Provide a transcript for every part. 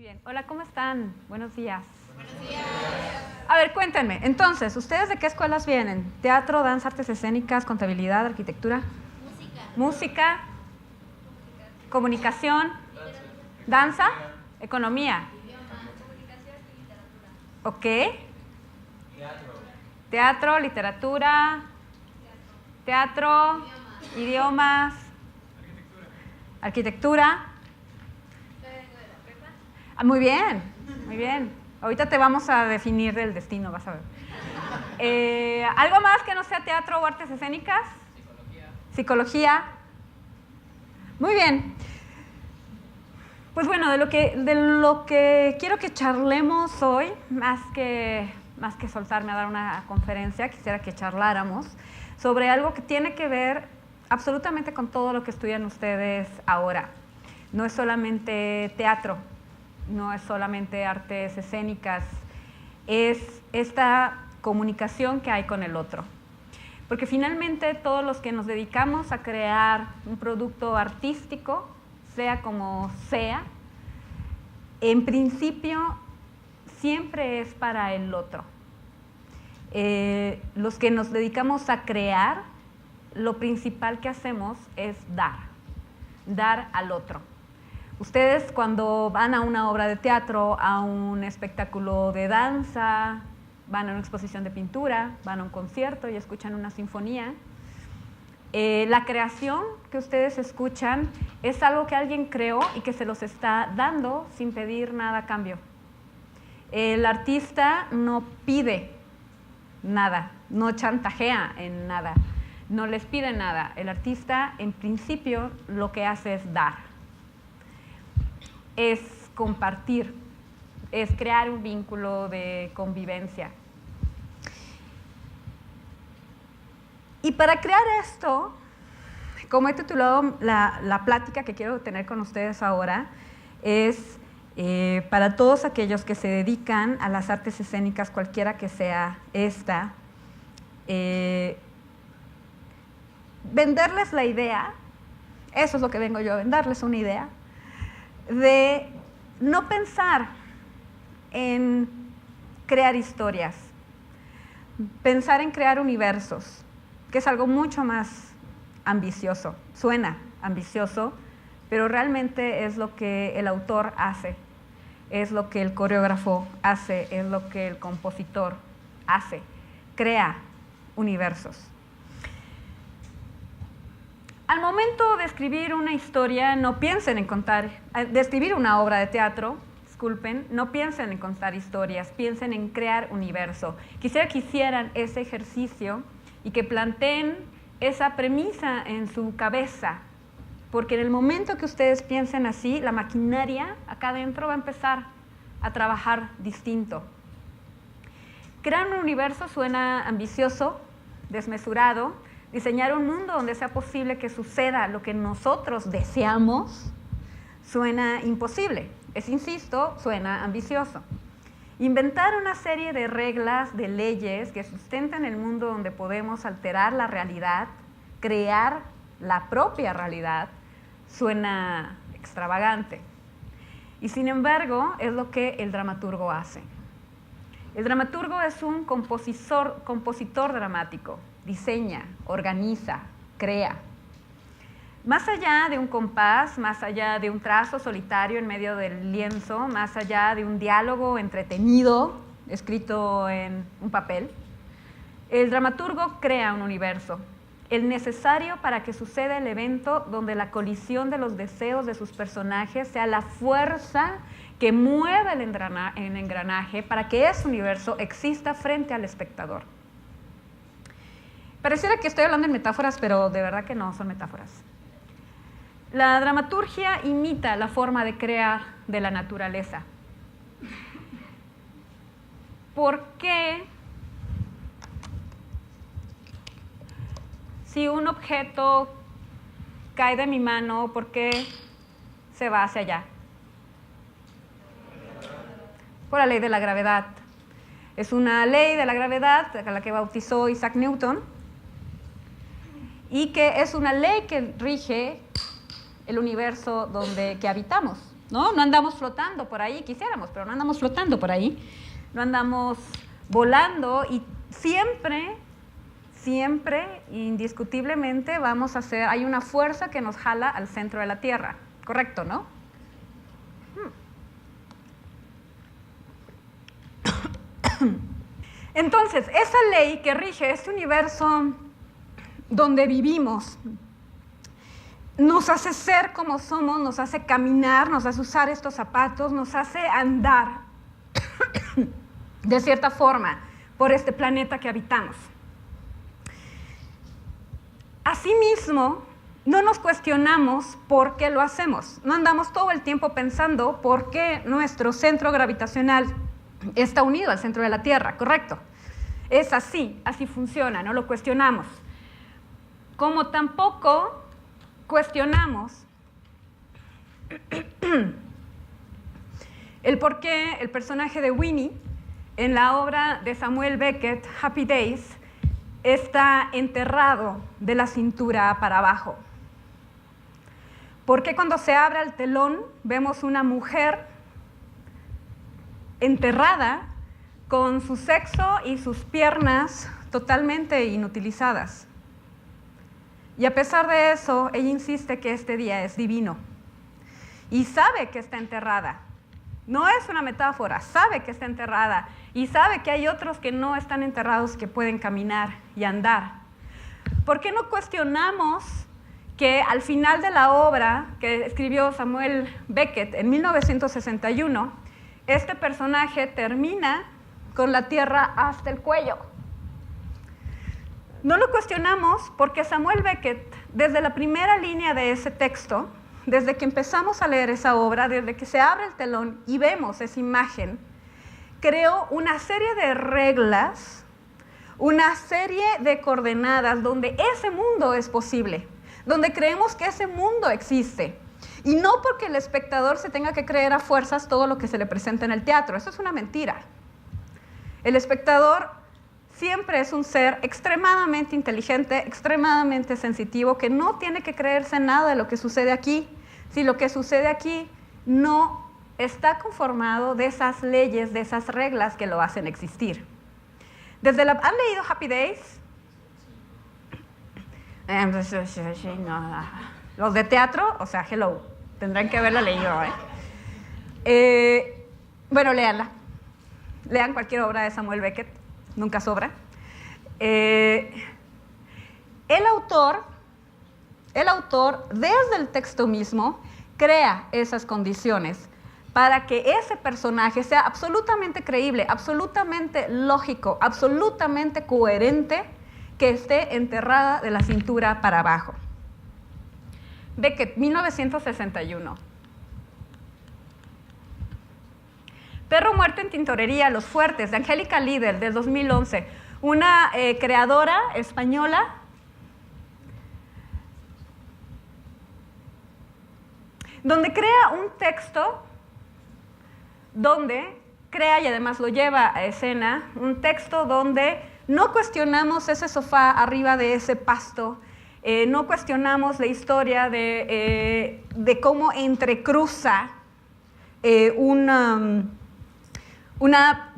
Muy bien. Hola, ¿cómo están? Buenos días. Buenos días. A ver, cuéntenme. Entonces, ¿ustedes de qué escuelas vienen? ¿Teatro, danza, artes escénicas, contabilidad, arquitectura? Música. Comunicación. Danza. Economía. Comunicación y literatura. Ok. Teatro, literatura. Teatro. Idiomas. Arquitectura. Muy bien, muy bien. Ahorita te vamos a definir el destino, vas a ver. ¿Algo más que no sea teatro o artes escénicas? Psicología. Muy bien. Pues bueno, de lo que quiero que charlemos hoy, más que soltarme a dar una conferencia, quisiera que charláramos sobre algo que tiene que ver absolutamente con todo lo que estudian ustedes ahora. No es solamente teatro, no es solamente artes escénicas, es esta comunicación que hay con el otro. Porque finalmente todos los que nos dedicamos a crear un producto artístico, sea como sea, en principio siempre es para el otro. Los que nos dedicamos a crear, lo principal que hacemos es dar al otro. Ustedes cuando van a una obra de teatro, a un espectáculo de danza, van a una exposición de pintura, van a un concierto y escuchan una sinfonía, la creación que ustedes escuchan es algo que alguien creó y que se los está dando sin pedir nada a cambio. El artista no pide nada, no chantajea en nada, no les pide nada. El artista, en principio, lo que hace es dar, es compartir, es crear un vínculo de convivencia. Y para crear esto, como he titulado la plática que quiero tener con ustedes ahora, es para todos aquellos que se dedican a las artes escénicas, cualquiera que sea esta, venderles la idea, eso es lo que vengo yo a venderles, una idea, de no pensar en crear historias, pensar en crear universos, que es algo mucho más ambicioso. Suena ambicioso, pero realmente es lo que el autor hace, es lo que el coreógrafo hace, es lo que el compositor hace, crea universos. Al momento de escribir una historia, no piensen en de escribir una obra de teatro, disculpen, no piensen en contar historias, piensen en crear universo. Quisiera que hicieran ese ejercicio y que planteen esa premisa en su cabeza, porque en el momento que ustedes piensen así, la maquinaria acá adentro va a empezar a trabajar distinto. Crear un universo suena ambicioso, desmesurado. Diseñar un mundo donde sea posible que suceda lo que nosotros deseamos suena imposible. Insisto, suena ambicioso. Inventar una serie de reglas, de leyes que sustenten el mundo donde podemos alterar la realidad, crear la propia realidad, suena extravagante. Y sin embargo, es lo que el dramaturgo hace. El dramaturgo es un compositor dramático. Diseña, organiza, crea. Más allá de un compás, más allá de un trazo solitario en medio del lienzo, más allá de un diálogo entretenido escrito en un papel, el dramaturgo crea un universo, el necesario para que suceda el evento donde la colisión de los deseos de sus personajes sea la fuerza que mueve el engranaje para que ese universo exista frente al espectador. Pareciera que estoy hablando en metáforas, pero de verdad que no son metáforas. La dramaturgia imita la forma de crear de la naturaleza. ¿Por qué si un objeto cae de mi mano, por qué se va hacia allá? Por la ley de la gravedad. Es una ley de la gravedad a la que bautizó Isaac Newton y que es una ley que rige el universo que habitamos. ¿no? No andamos flotando por ahí, quisiéramos, pero no andamos flotando por ahí. No andamos volando y siempre, indiscutiblemente, hay una fuerza que nos jala al centro de la Tierra. Correcto, ¿no? Entonces, esa ley que rige este universo donde vivimos nos hace ser como somos, nos hace caminar, nos hace usar estos zapatos, nos hace andar de cierta forma por este planeta que habitamos. Asimismo, no nos cuestionamos por qué lo hacemos. No andamos todo el tiempo pensando por qué nuestro centro gravitacional está unido al centro de la Tierra, ¿correcto? Es así funciona, no lo cuestionamos. Como tampoco cuestionamos el por qué el personaje de Winnie en la obra de Samuel Beckett, Happy Days, está enterrado de la cintura para abajo. ¿Por qué cuando se abre el telón vemos una mujer enterrada con su sexo y sus piernas totalmente inutilizadas? Y a pesar de eso, ella insiste que este día es divino. Y sabe que está enterrada. No es una metáfora, sabe que está enterrada. Y sabe que hay otros que no están enterrados, que pueden caminar y andar. ¿Por qué no cuestionamos que al final de la obra que escribió Samuel Beckett en 1961, este personaje termina con la tierra hasta el cuello? No lo cuestionamos porque Samuel Beckett, desde la primera línea de ese texto, desde que empezamos a leer esa obra, desde que se abre el telón y vemos esa imagen, creó una serie de reglas, una serie de coordenadas donde ese mundo es posible, donde creemos que ese mundo existe. Y no porque el espectador se tenga que creer a fuerzas todo lo que se le presenta en el teatro, eso es una mentira. El espectador siempre es un ser extremadamente inteligente, extremadamente sensitivo, que no tiene que creerse nada de lo que sucede aquí. Si lo que sucede aquí no está conformado de esas leyes, de esas reglas que lo hacen existir. ¿Han leído Happy Days? Los de teatro, o sea, hello, tendrán que haberla leído, bueno, léanla. Lean cualquier obra de Samuel Beckett, nunca sobra. El autor, desde el texto mismo, crea esas condiciones para que ese personaje sea absolutamente creíble, absolutamente lógico, absolutamente coherente, que esté enterrada de la cintura para abajo. Beckett, 1961. Perro muerto en tintorería, Los Fuertes, de Angélica Líder, del 2011. Una creadora española donde crea un texto, donde crea y además lo lleva a escena, un texto donde no cuestionamos ese sofá arriba de ese pasto, no cuestionamos la historia de cómo entrecruza una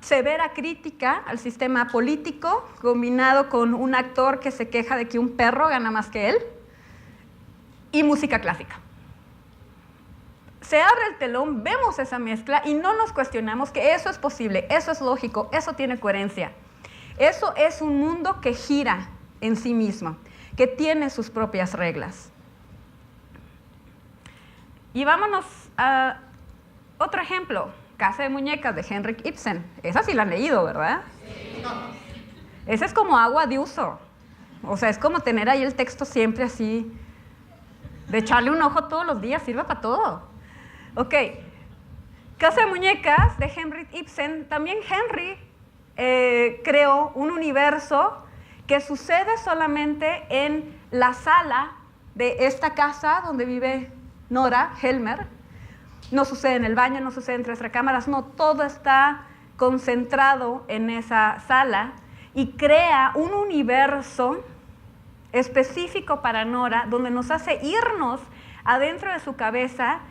severa crítica al sistema político, combinado con un actor que se queja de que un perro gana más que él, y música clásica. Se abre el telón, vemos esa mezcla y no nos cuestionamos que eso es posible, eso es lógico, eso tiene coherencia. Eso es un mundo que gira en sí mismo, que tiene sus propias reglas. Y vámonos a otro ejemplo, Casa de Muñecas de Henrik Ibsen. Esa sí la han leído, ¿verdad? Sí. Esa es como agua de uso. O sea, es como tener ahí el texto siempre así, de echarle un ojo todos los días, sirve para todo. Ok, Casa de Muñecas de Henrik Ibsen. También Henry creó un universo que sucede solamente en la sala de esta casa donde vive Nora Helmer. No sucede en el baño, no sucede en 3 recámaras, no, todo está concentrado en esa sala y crea un universo específico para Nora, donde nos hace irnos adentro de su cabeza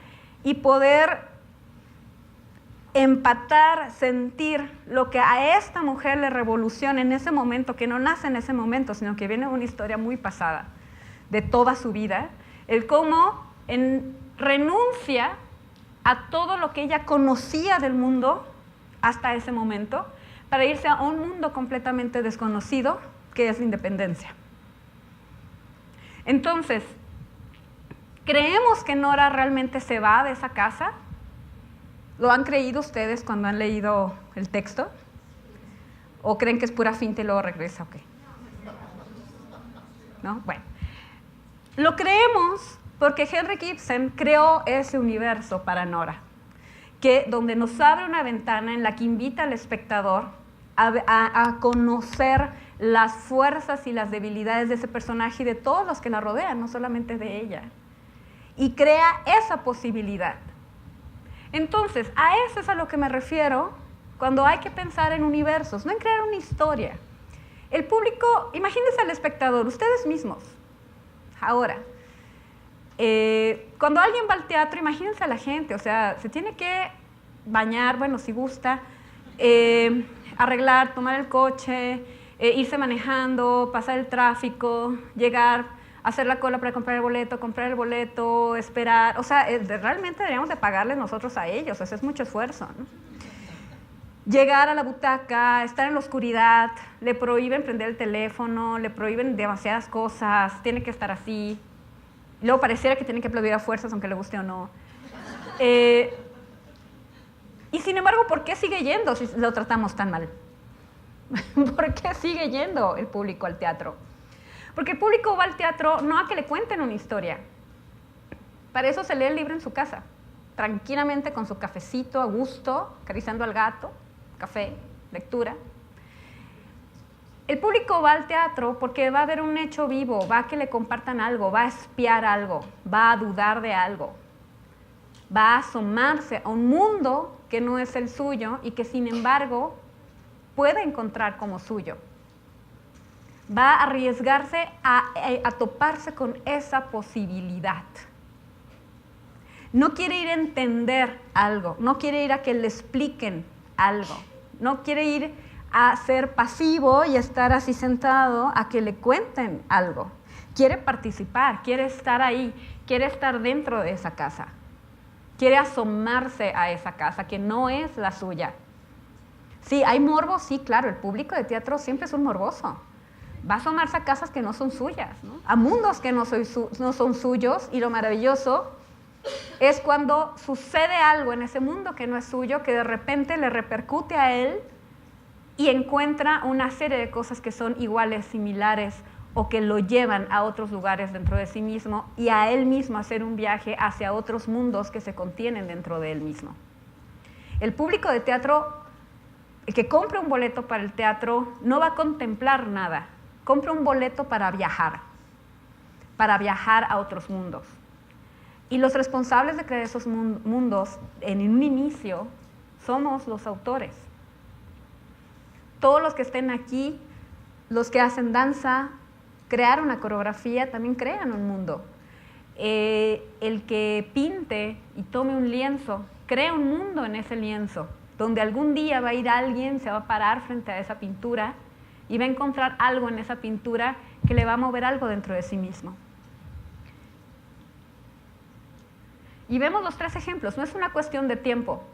y poder empatar, sentir lo que a esta mujer le revoluciona en ese momento, que no nace en ese momento, sino que viene de una historia muy pasada, de toda su vida, el cómo renuncia a todo lo que ella conocía del mundo hasta ese momento, para irse a un mundo completamente desconocido, que es la independencia. Entonces, ¿creemos que Nora realmente se va de esa casa? ¿Lo han creído ustedes cuando han leído el texto? ¿O creen que es pura finta y luego regresa? Okay. ¿No? Bueno, lo creemos porque Henrik Ibsen creó ese universo para Nora, donde nos abre una ventana en la que invita al espectador a conocer las fuerzas y las debilidades de ese personaje y de todos los que la rodean, no solamente de ella. Y crea esa posibilidad. Entonces, a eso es a lo que me refiero cuando hay que pensar en universos, no en crear una historia. El público, imagínense al espectador, ustedes mismos. Ahora, cuando alguien va al teatro, imagínense a la gente, o sea, se tiene que bañar, bueno, si gusta, arreglar, tomar el coche, irse manejando, pasar el tráfico, llegar, hacer la cola para comprar el boleto, esperar. O sea, realmente deberíamos de pagarles nosotros a ellos, o sea, es mucho esfuerzo, ¿no? Llegar a la butaca, estar en la oscuridad, le prohíben prender el teléfono, le prohíben demasiadas cosas, tiene que estar así. Luego pareciera que tiene que aplaudir a fuerzas, aunque le guste o no. Y sin embargo, ¿por qué sigue yendo si lo tratamos tan mal? ¿Por qué sigue yendo el público al teatro? Porque el público va al teatro no a que le cuenten una historia. Para eso se lee el libro en su casa, tranquilamente con su cafecito a gusto, acariciando al gato, café, lectura. El público va al teatro porque va a ver un hecho vivo, va a que le compartan algo, va a espiar algo, va a dudar de algo, va a asomarse a un mundo que no es el suyo y que sin embargo puede encontrar como suyo. Va a arriesgarse a toparse con esa posibilidad. No quiere ir a entender algo, no quiere ir a que le expliquen algo, no quiere ir a ser pasivo y estar así sentado a que le cuenten algo. Quiere participar, quiere estar ahí, quiere estar dentro de esa casa. Quiere asomarse a esa casa que no es la suya. Sí, hay morbo, sí, claro, el público de teatro siempre es un morboso. Va a asomarse a casas que no son suyas, ¿no? A mundos que no son suyos, y lo maravilloso es cuando sucede algo en ese mundo que no es suyo, que de repente le repercute a él y encuentra una serie de cosas que son iguales, similares, o que lo llevan a otros lugares dentro de sí mismo y a él mismo hacer un viaje hacia otros mundos que se contienen dentro de él mismo. El público de teatro, el que compra un boleto para el teatro, no va a contemplar nada, compra un boleto para viajar a otros mundos. Y los responsables de crear esos mundos en un inicio somos los autores. Todos los que estén aquí, los que hacen danza, crear una coreografía, también crean un mundo. El que pinte y tome un lienzo, crea un mundo en ese lienzo, donde algún día va a ir alguien, se va a parar frente a esa pintura y va a encontrar algo en esa pintura que le va a mover algo dentro de sí mismo. Y vemos los tres ejemplos, no es una cuestión de tiempo.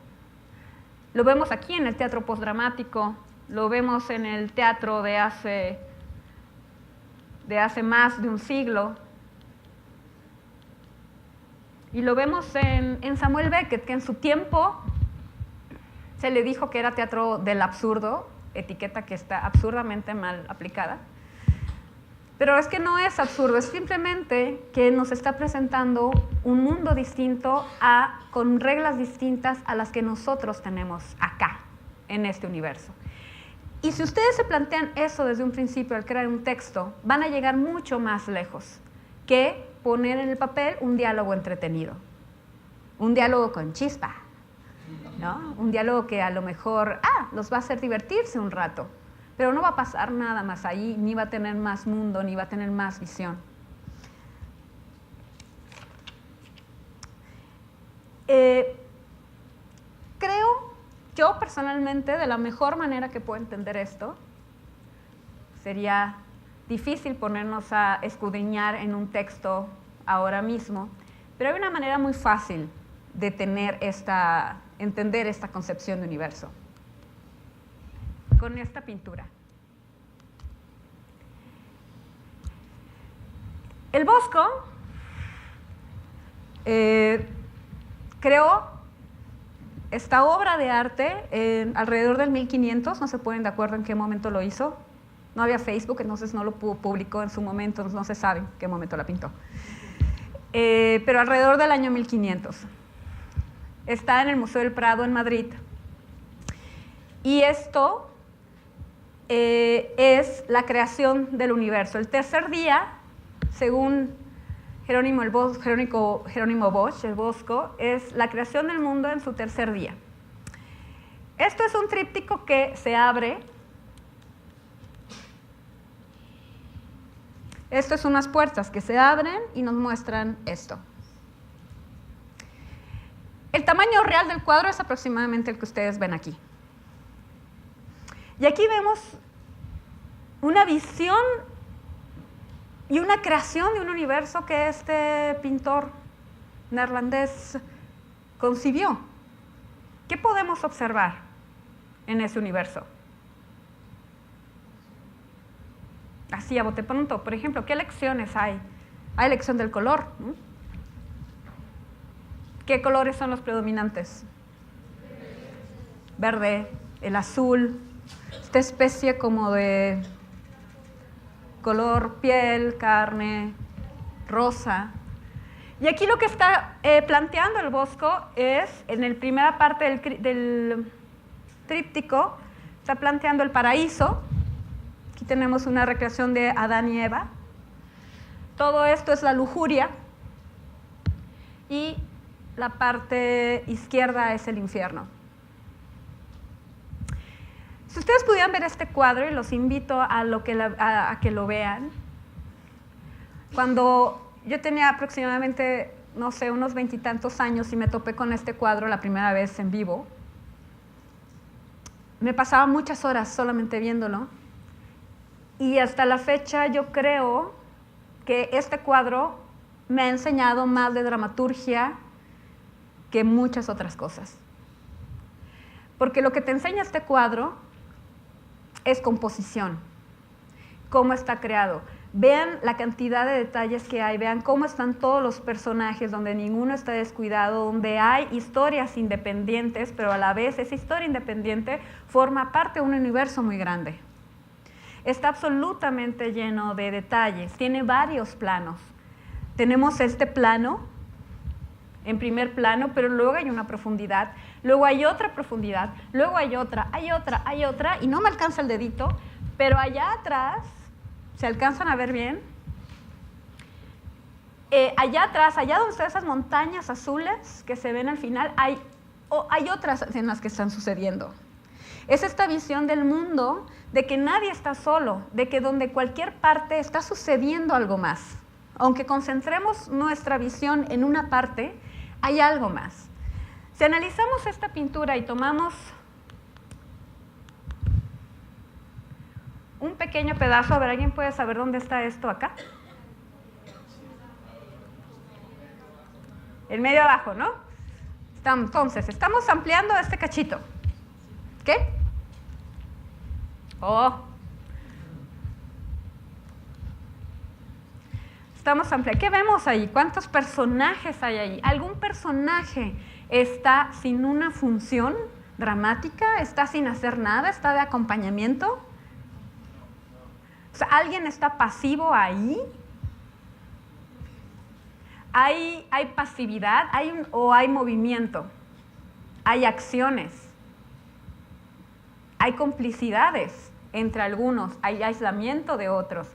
Lo vemos aquí en el teatro postdramático, lo vemos en el teatro de hace más de un siglo. Y lo vemos en Samuel Beckett, que en su tiempo se le dijo que era teatro del absurdo, etiqueta que está absurdamente mal aplicada. Pero es que no es absurdo, es simplemente que nos está presentando un mundo distinto con reglas distintas a las que nosotros tenemos acá, en este universo. Y si ustedes se plantean eso desde un principio al crear un texto, van a llegar mucho más lejos que poner en el papel un diálogo entretenido, un diálogo con chispa, ¿no? Un diálogo que a lo mejor los va a hacer divertirse un rato, pero no va a pasar nada más ahí, ni va a tener más mundo, ni va a tener más visión. Creo Yo personalmente, de la mejor manera que puedo entender esto, sería difícil ponernos a escudriñar en un texto ahora mismo, pero hay una manera muy fácil de entender esta concepción de universo. Con esta pintura. El Bosco creó esta obra de arte alrededor del 1500, no se ponen de acuerdo en qué momento lo hizo. No había Facebook, entonces no lo publicó en su momento, no se sabe en qué momento la pintó. Pero alrededor del año 1500. Está en el Museo del Prado en Madrid. Y esto es la creación del universo. El tercer día, según Jerónimo Bosch, el Bosco, es la creación del mundo en su tercer día. Esto es un tríptico que se abre. Esto es unas puertas que se abren y nos muestran esto. El tamaño real del cuadro es aproximadamente el que ustedes ven aquí. Y aquí vemos una visión y una creación de un universo que este pintor neerlandés concibió. ¿Qué podemos observar en ese universo? Así a bote pronto, por ejemplo, ¿qué elecciones hay? Hay elección del color, ¿no? ¿Qué colores son los predominantes? Verde, el azul, esta especie como de color piel, carne, rosa. Y aquí lo que está planteando el Bosco es, en la primera parte del tríptico, está planteando el paraíso. Aquí tenemos una recreación de Adán y Eva. Todo esto es la lujuria. Y la parte izquierda es el infierno. Si ustedes pudieran ver este cuadro, y los invito a que lo vean. Cuando yo tenía aproximadamente, no sé, unos 20 y tantos años y me topé con este cuadro la primera vez en vivo, me pasaba muchas horas solamente viéndolo. Y hasta la fecha yo creo que este cuadro me ha enseñado más de dramaturgia que muchas otras cosas. Porque lo que te enseña este cuadro es composición, cómo está creado. Vean la cantidad de detalles que hay, vean cómo están todos los personajes, donde ninguno está descuidado, donde hay historias independientes, pero a la vez esa historia independiente forma parte de un universo muy grande. Está absolutamente lleno de detalles, tiene varios planos. Tenemos este plano, en primer plano, pero luego hay una profundidad, luego hay otra profundidad, luego hay otra, y no me alcanza el dedito, pero allá atrás, ¿se alcanzan a ver bien? Allá atrás, allá donde están esas montañas azules que se ven al final, hay otras escenas que están sucediendo. Es esta visión del mundo de que nadie está solo, de que donde cualquier parte está sucediendo algo más. Aunque concentremos nuestra visión en una parte, hay algo más. Si analizamos esta pintura y tomamos un pequeño pedazo, a ver, ¿alguien puede saber dónde está esto acá? El medio abajo, ¿no? Entonces, estamos ampliando este cachito. ¿Qué? Estamos ampliando. ¿Qué vemos ahí? ¿Cuántos personajes hay ahí? ¿Algún personaje está sin una función dramática? ¿Está sin hacer nada? ¿Está de acompañamiento? O sea, ¿alguien está pasivo ahí? ¿Hay pasividad? ¿O hay movimiento? ¿Hay acciones? Hay complicidades entre algunos, hay aislamiento de otros,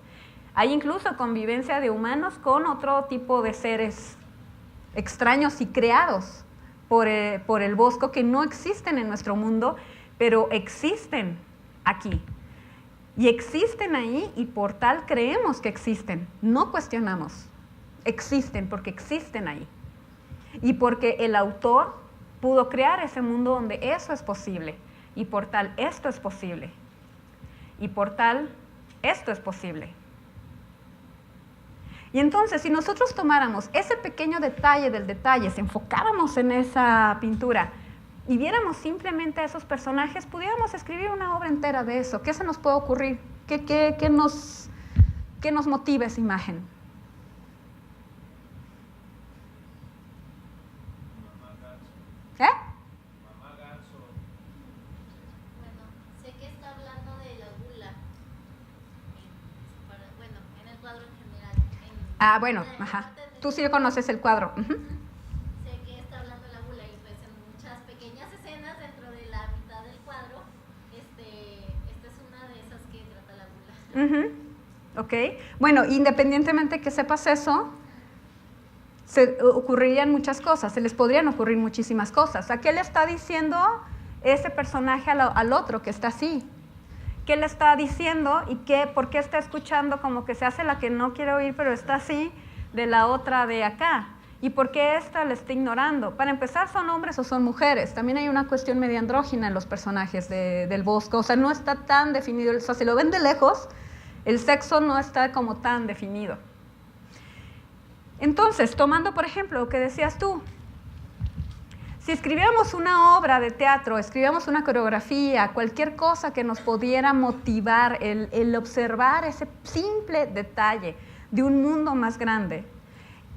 hay incluso convivencia de humanos con otro tipo de seres extraños y creados por el Bosco que no existen en nuestro mundo, pero existen aquí. Y existen ahí y por tal creemos que existen, no cuestionamos, existen porque existen ahí. Y porque el autor pudo crear ese mundo donde eso es posible. Y por tal, esto es posible. Y por tal, esto es posible. Y entonces, si nosotros tomáramos ese pequeño detalle del detalle, se enfocáramos en esa pintura y viéramos simplemente a esos personajes, pudiéramos escribir una obra entera de eso. ¿Qué se nos puede ocurrir? ¿Qué nos motiva esa imagen? ¿Eh? Bueno, sé que está hablando de la gula. Bueno, en el cuadro en general. Bueno, ajá. Tú sí conoces el cuadro. Sé que está hablando de la gula y pues en muchas pequeñas escenas dentro de la mitad del cuadro, esta es una de esas que trata la gula. Ok. Bueno, independientemente que sepas eso, se ocurrirían muchas cosas, se les podrían ocurrir muchísimas cosas. ¿A qué le está diciendo ese personaje al otro que está así? ¿Qué le está diciendo y por qué está escuchando como que se hace la que no quiere oír, pero está así de la otra de acá? ¿Y por qué esta le está ignorando? Para empezar, ¿son hombres o son mujeres? También hay una cuestión medio andrógina en los personajes del Bosco. O sea, no está tan definido. O sea, si lo ven de lejos, el sexo no está como tan definido. Entonces, tomando por ejemplo lo que decías tú, si escribiéramos una obra de teatro, escribiéramos una coreografía, cualquier cosa que nos pudiera motivar, el observar ese simple detalle de un mundo más grande,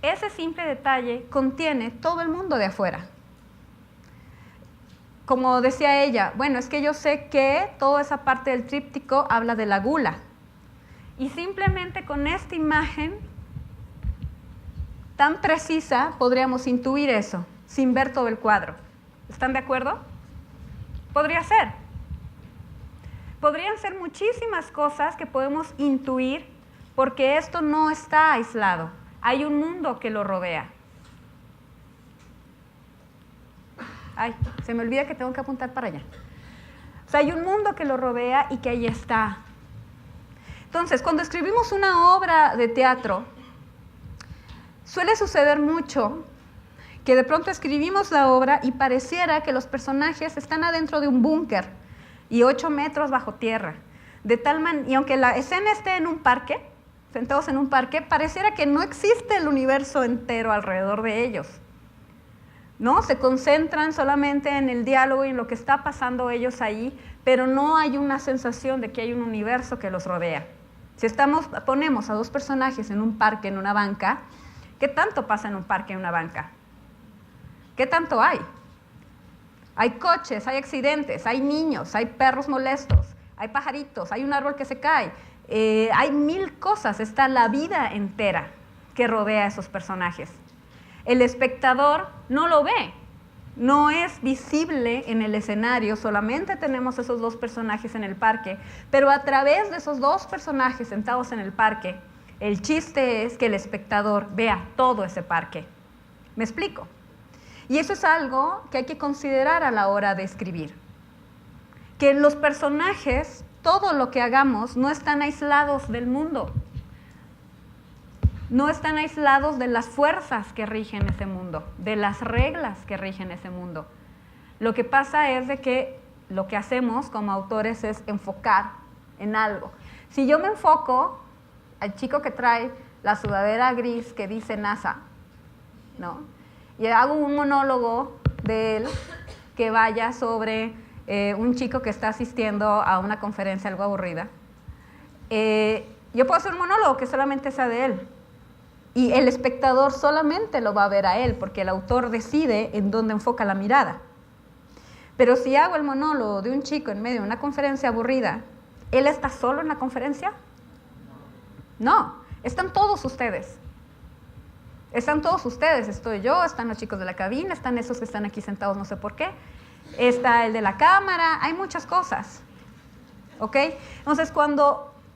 ese simple detalle contiene todo el mundo de afuera. Como decía ella, bueno, es que yo sé que toda esa parte del tríptico habla de la gula. Y simplemente con esta imagen tan precisa podríamos intuir eso, sin ver todo el cuadro. ¿Están de acuerdo? Podría ser. Podrían ser muchísimas cosas que podemos intuir porque esto no está aislado. Hay un mundo que lo rodea. Ay, se me olvida que tengo que apuntar para allá. O sea, hay un mundo que lo rodea y que ahí está. Entonces, cuando escribimos una obra de teatro, suele suceder mucho que de pronto escribimos la obra y pareciera que los personajes están adentro de un búnker y 8 metros bajo tierra. Y aunque la escena esté en un parque, sentados en un parque, pareciera que no existe el universo entero alrededor de ellos. ¿No? Se concentran solamente en el diálogo y en lo que está pasando ellos ahí, pero no hay una sensación de que hay un universo que los rodea. Si ponemos a 2 personajes en un parque, en una banca, ¿qué tanto pasa en un parque, en una banca? ¿Qué tanto hay? Hay coches, hay accidentes, hay niños, hay perros molestos, hay pajaritos, hay un árbol que se cae, hay 1000 cosas, está la vida entera que rodea a esos personajes. El espectador no lo ve, no es visible en el escenario, solamente tenemos esos 2 personajes en el parque, pero a través de esos 2 personajes sentados en el parque, el chiste es que el espectador vea todo ese parque. ¿Me explico? Y eso es algo que hay que considerar a la hora de escribir. Que los personajes, todo lo que hagamos, no están aislados del mundo. No están aislados de las fuerzas que rigen ese mundo, de las reglas que rigen ese mundo. Lo que pasa es de que lo que hacemos como autores es enfocar en algo. Si yo me enfoco al chico que trae la sudadera gris que dice NASA, ¿no? Y hago un monólogo de él que vaya sobre un chico que está asistiendo a una conferencia algo aburrida. Yo puedo hacer un monólogo que solamente sea de él. Y el espectador solamente lo va a ver a él, porque el autor decide en dónde enfoca la mirada. Pero si hago el monólogo de un chico en medio de una conferencia aburrida, ¿él está solo en la conferencia? No, están todos ustedes. Están todos ustedes, estoy yo, están los chicos de la cabina, están esos que están aquí sentados no sé por qué, está el de la cámara, hay muchas cosas. ¿Ok? Entonces,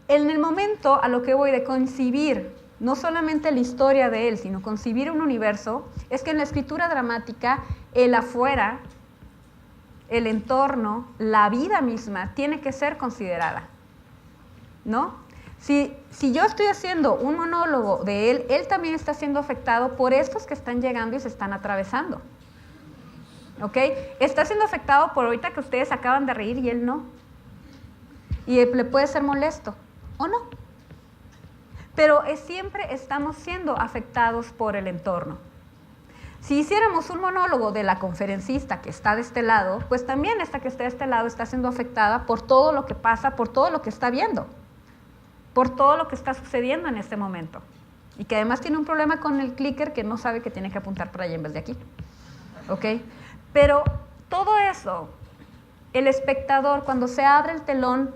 en el momento a lo que voy de concebir no solamente la historia de él, sino concebir un universo, es que en la escritura dramática, el afuera, el entorno, la vida misma, tiene que ser considerada, ¿no? Si yo estoy haciendo un monólogo de él, él también está siendo afectado por estos que están llegando y se están atravesando. ¿ok? Está siendo afectado por ahorita que ustedes acaban de reír y él no. Y le puede ser molesto, ¿o no? Pero siempre estamos siendo afectados por el entorno. Si hiciéramos un monólogo de la conferencista que está de este lado, pues también esta que está de este lado está siendo afectada por todo lo que pasa, por todo lo que está viendo, por todo lo que está sucediendo en este momento. Y que además tiene un problema con el clicker que no sabe que tiene que apuntar por allá en vez de aquí. ¿Ok? Pero todo eso, el espectador, cuando se abre el telón,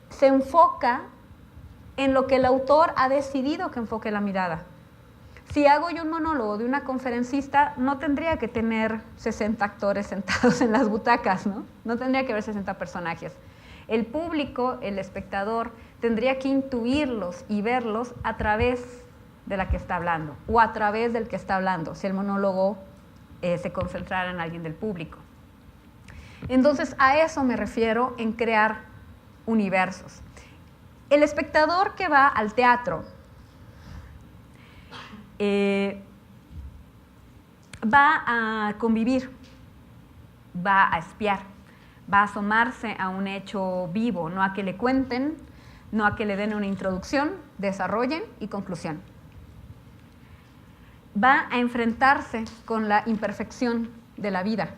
se enfoca en lo que el autor ha decidido que enfoque la mirada. Si hago yo un monólogo de una conferencista, no tendría que tener 60 actores sentados en las butacas, ¿no? No tendría que haber 60 personajes. El público, el espectador, tendría que intuirlos y verlos a través de la que está hablando o a través del que está hablando, si el monólogo se concentrara en alguien del público. Entonces, a eso me refiero en crear universos. El espectador que va al teatro va a convivir, va a espiar, va a asomarse a un hecho vivo, no a que le cuenten, no a que le den una introducción, desarrollen y conclusión. Va a enfrentarse con la imperfección de la vida.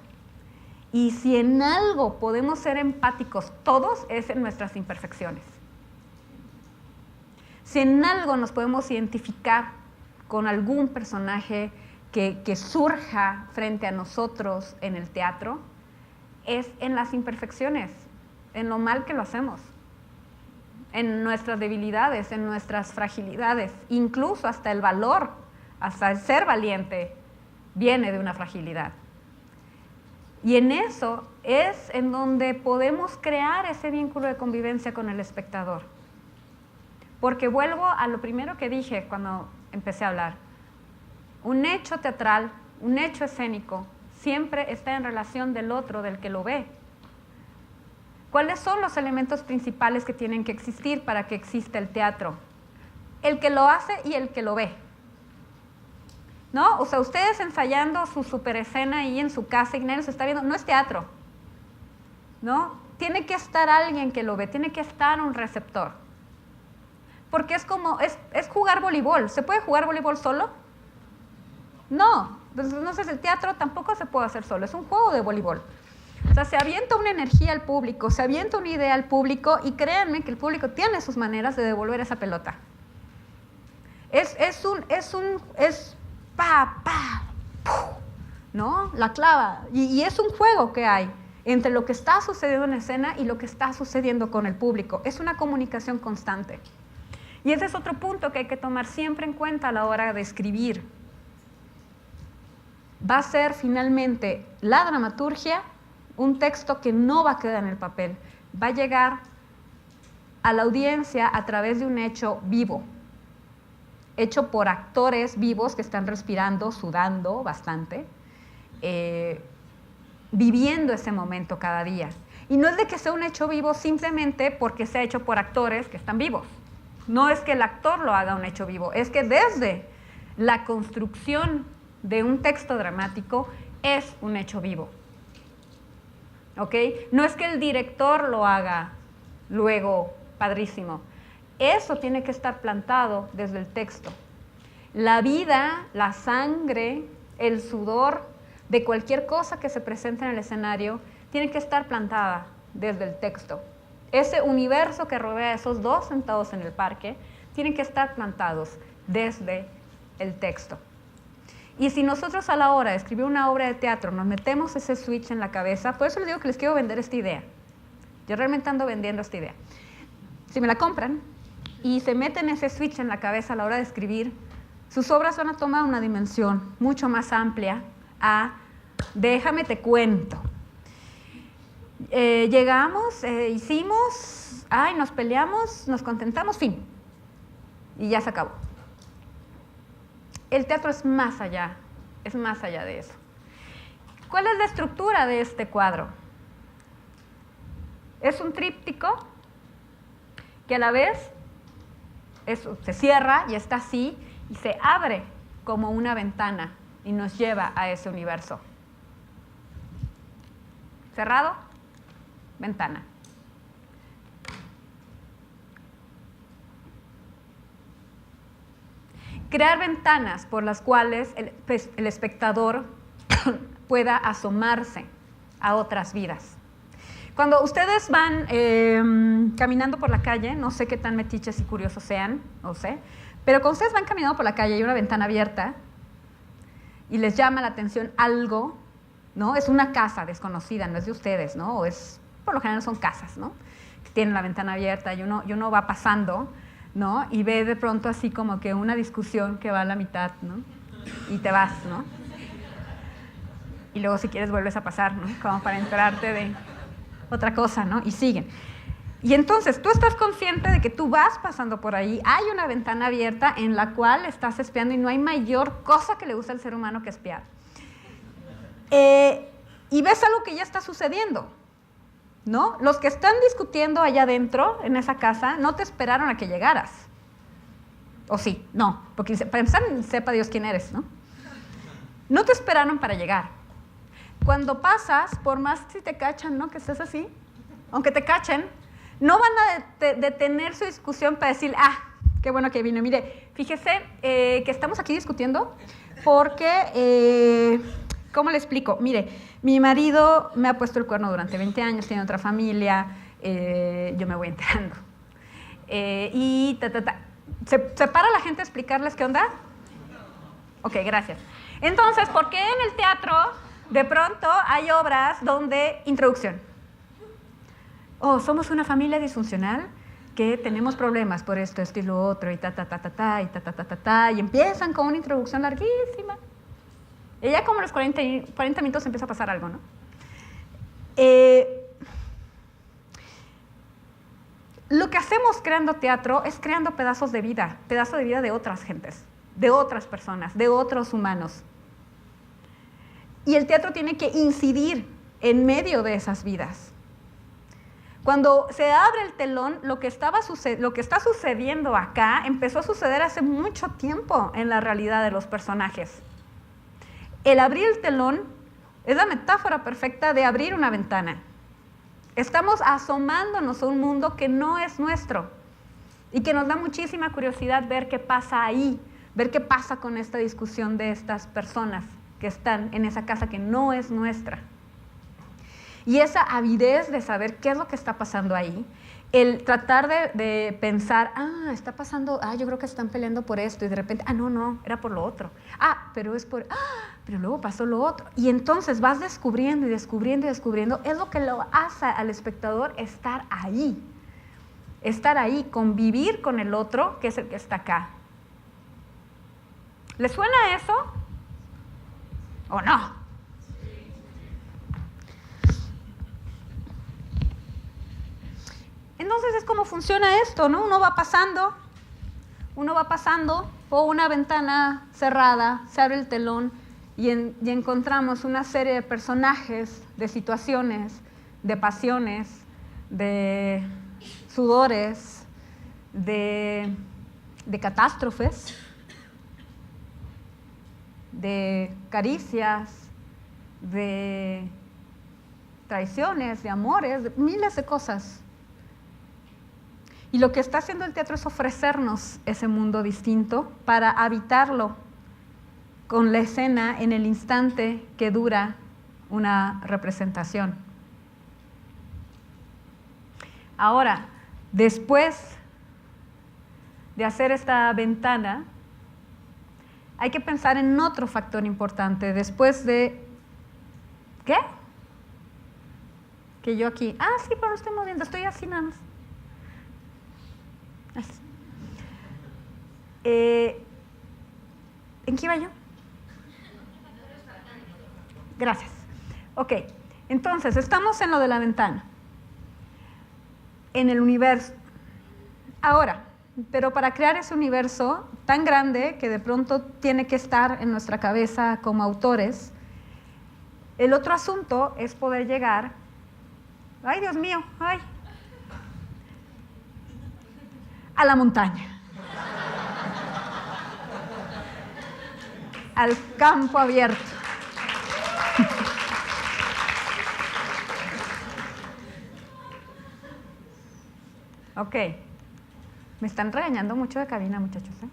Y si en algo podemos ser empáticos todos, es en nuestras imperfecciones. Si en algo nos podemos identificar con algún personaje que surja frente a nosotros en el teatro, es en las imperfecciones, en lo mal que lo hacemos, en nuestras debilidades, en nuestras fragilidades, incluso hasta el valor, hasta el ser valiente, viene de una fragilidad. Y en eso es en donde podemos crear ese vínculo de convivencia con el espectador. Porque vuelvo a lo primero que dije cuando empecé a hablar. Un hecho teatral, un hecho escénico, siempre está en relación del otro, del que lo ve. ¿Cuáles son los elementos principales que tienen que existir para que exista el teatro? El que lo hace y el que lo ve. ¿No? O sea, ustedes ensayando su super escena ahí en su casa y nadie se está viendo, no es teatro. ¿No? Tiene que estar alguien que lo ve, tiene que estar un receptor. Porque es como, es jugar voleibol. ¿Se puede jugar voleibol solo? No. Entonces el teatro tampoco se puede hacer solo, es un juego de voleibol. O sea, se avienta una energía al público, se avienta una idea al público y créanme que el público tiene sus maneras de devolver esa pelota. Es pa, ¡puf! ¿No? La clava. Y es un juego que hay entre lo que está sucediendo en escena y lo que está sucediendo con el público. Es una comunicación constante. Y ese es otro punto que hay que tomar siempre en cuenta a la hora de escribir. Va a ser finalmente la dramaturgia un texto que no va a quedar en el papel. Va a llegar a la audiencia a través de un hecho vivo. Hecho por actores vivos que están respirando, sudando bastante, viviendo ese momento cada día. Y no es de que sea un hecho vivo simplemente porque sea hecho por actores que están vivos. No es que el actor lo haga un hecho vivo, es que desde la construcción de un texto dramático es un hecho vivo. ¿Ok? No es que el director lo haga luego padrísimo. Eso tiene que estar plantado desde el texto. La vida, la sangre, el sudor de cualquier cosa que se presente en el escenario tiene que estar plantada desde el texto. Ese universo que rodea a esos dos sentados en el parque tienen que estar plantados desde el texto. Y si nosotros a la hora de escribir una obra de teatro nos metemos ese switch en la cabeza, por eso les digo que les quiero vender esta idea. Yo realmente ando vendiendo esta idea. Si me la compran y se meten ese switch en la cabeza a la hora de escribir, sus obras van a tomar una dimensión mucho más amplia a déjame te cuento. Llegamos, hicimos, nos peleamos, nos contentamos, fin. Y ya se acabó. El teatro es más allá de eso. ¿Cuál es la estructura de este cuadro? Es un tríptico que a la vez se cierra y está así y se abre como una ventana y nos lleva a ese universo. cerrado, ventana. Crear ventanas por las cuales el espectador pueda asomarse a otras vidas. Cuando ustedes van caminando por la calle, no sé qué tan metiches y curiosos sean, no sé, pero cuando ustedes van caminando por la calle y hay una ventana abierta y les llama la atención algo, ¿no? Es una casa desconocida, no es de ustedes, ¿no? O es, por lo general son casas, ¿no? Que tienen la ventana abierta y uno va pasando, ¿no? Y ve de pronto así como que una discusión que va a la mitad, ¿no? Y te vas, ¿no? Y luego si quieres vuelves a pasar, ¿no? Como para enterarte de otra cosa, ¿no? Y siguen. Y entonces tú estás consciente de que tú vas pasando por ahí, hay una ventana abierta en la cual estás espiando y no hay mayor cosa que le gusta al ser humano que espiar. Y ves algo que ya está sucediendo, ¿no? Los que están discutiendo allá adentro, en esa casa, no te esperaron a que llegaras. ¿O sí? No, porque para empezar, sepa Dios quién eres, ¿no? No te esperaron para llegar. Cuando pasas, por más que si te cachan, ¿no? Que estés así, aunque te cachen, no van a detener su discusión para decir, qué bueno que vino. Mire, fíjese que estamos aquí discutiendo porque, ¿cómo le explico? Mire, mi marido me ha puesto el cuerno durante 20 años, tiene otra familia, yo me voy enterando. ¿Se para la gente a explicarles qué onda? Ok, gracias. Entonces, ¿por qué en el teatro de pronto hay obras donde introducción? Somos una familia disfuncional que tenemos problemas por esto y lo otro, y y empiezan con una introducción larguísima. Y ya como a los 40 minutos empieza a pasar algo, ¿no? Lo que hacemos creando teatro es creando pedazos de vida de otras gentes, de otras personas, de otros humanos. Y el teatro tiene que incidir en medio de esas vidas. Cuando se abre el telón, lo que está sucediendo acá empezó a suceder hace mucho tiempo en la realidad de los personajes. El abrir el telón es la metáfora perfecta de abrir una ventana. Estamos asomándonos a un mundo que no es nuestro y que nos da muchísima curiosidad ver qué pasa ahí, ver qué pasa con esta discusión de estas personas que están en esa casa que no es nuestra. Y esa avidez de saber qué es lo que está pasando ahí, el tratar de pensar, está pasando, yo creo que están peleando por esto, y de repente, no, era por lo otro. Pero luego pasó lo otro. Y entonces vas descubriendo y descubriendo y descubriendo, es lo que lo hace al espectador estar ahí, convivir con el otro, que es el que está acá. ¿Le suena eso? ¿O no? Entonces es como funciona esto, ¿no? Uno va pasando por una ventana cerrada, se abre el telón y encontramos una serie de personajes, de situaciones, de pasiones, de sudores, de catástrofes, de caricias, de traiciones, de amores, de miles de cosas. Y lo que está haciendo el teatro es ofrecernos ese mundo distinto para habitarlo con la escena en el instante que dura una representación. Ahora, después de hacer esta ventana, hay que pensar en otro factor importante. Después de... ¿Qué? Que yo aquí... sí, pero no estoy moviendo, estoy así nada más. ¿En qué iba yo? Gracias. Ok, entonces estamos en lo de la ventana, en el universo. Ahora, pero para crear ese universo tan grande que de pronto tiene que estar en nuestra cabeza como autores, el otro asunto es poder llegar, ¡ay, Dios mío! ¡Ay! A la montaña, al campo abierto. Ok. Me están regañando mucho de cabina, muchachos, ¿eh?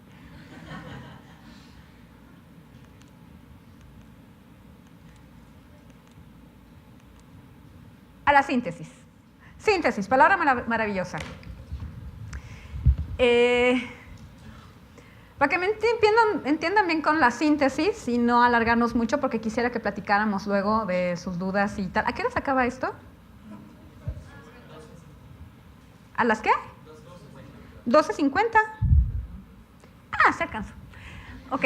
A la síntesis. Síntesis, palabra maravillosa. Para que me entiendan bien con la síntesis y no alargarnos mucho, porque quisiera que platicáramos luego de sus dudas y tal. ¿A qué hora se acaba esto? ¿A las qué? 12:50. Ah, se alcanzó. Ok.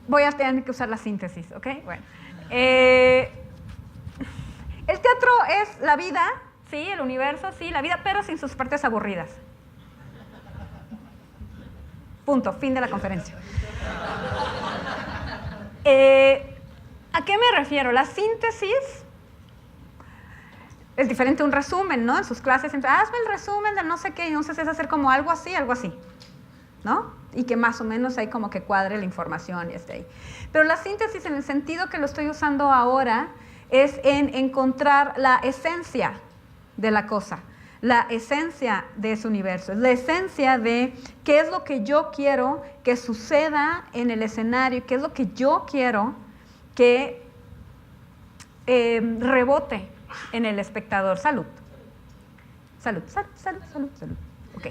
Voy a tener que usar la síntesis, ¿ok? Bueno. El teatro es la vida, sí, el universo, sí, la vida, pero sin sus partes aburridas. Punto, fin de la conferencia. ¿A qué me refiero? La síntesis es diferente a un resumen, ¿no? En sus clases, hazme el resumen del no sé qué, y entonces es hacer como algo así, ¿no? Y que más o menos ahí como que cuadre la información y esté ahí. Pero la síntesis, en el sentido que lo estoy usando ahora, es en encontrar la esencia de la cosa, la esencia de ese universo, la esencia de qué es lo que yo quiero que suceda en el escenario, qué es lo que yo quiero que rebote en el espectador. Salud. Salud, salud, salud, salud, salud. Ok.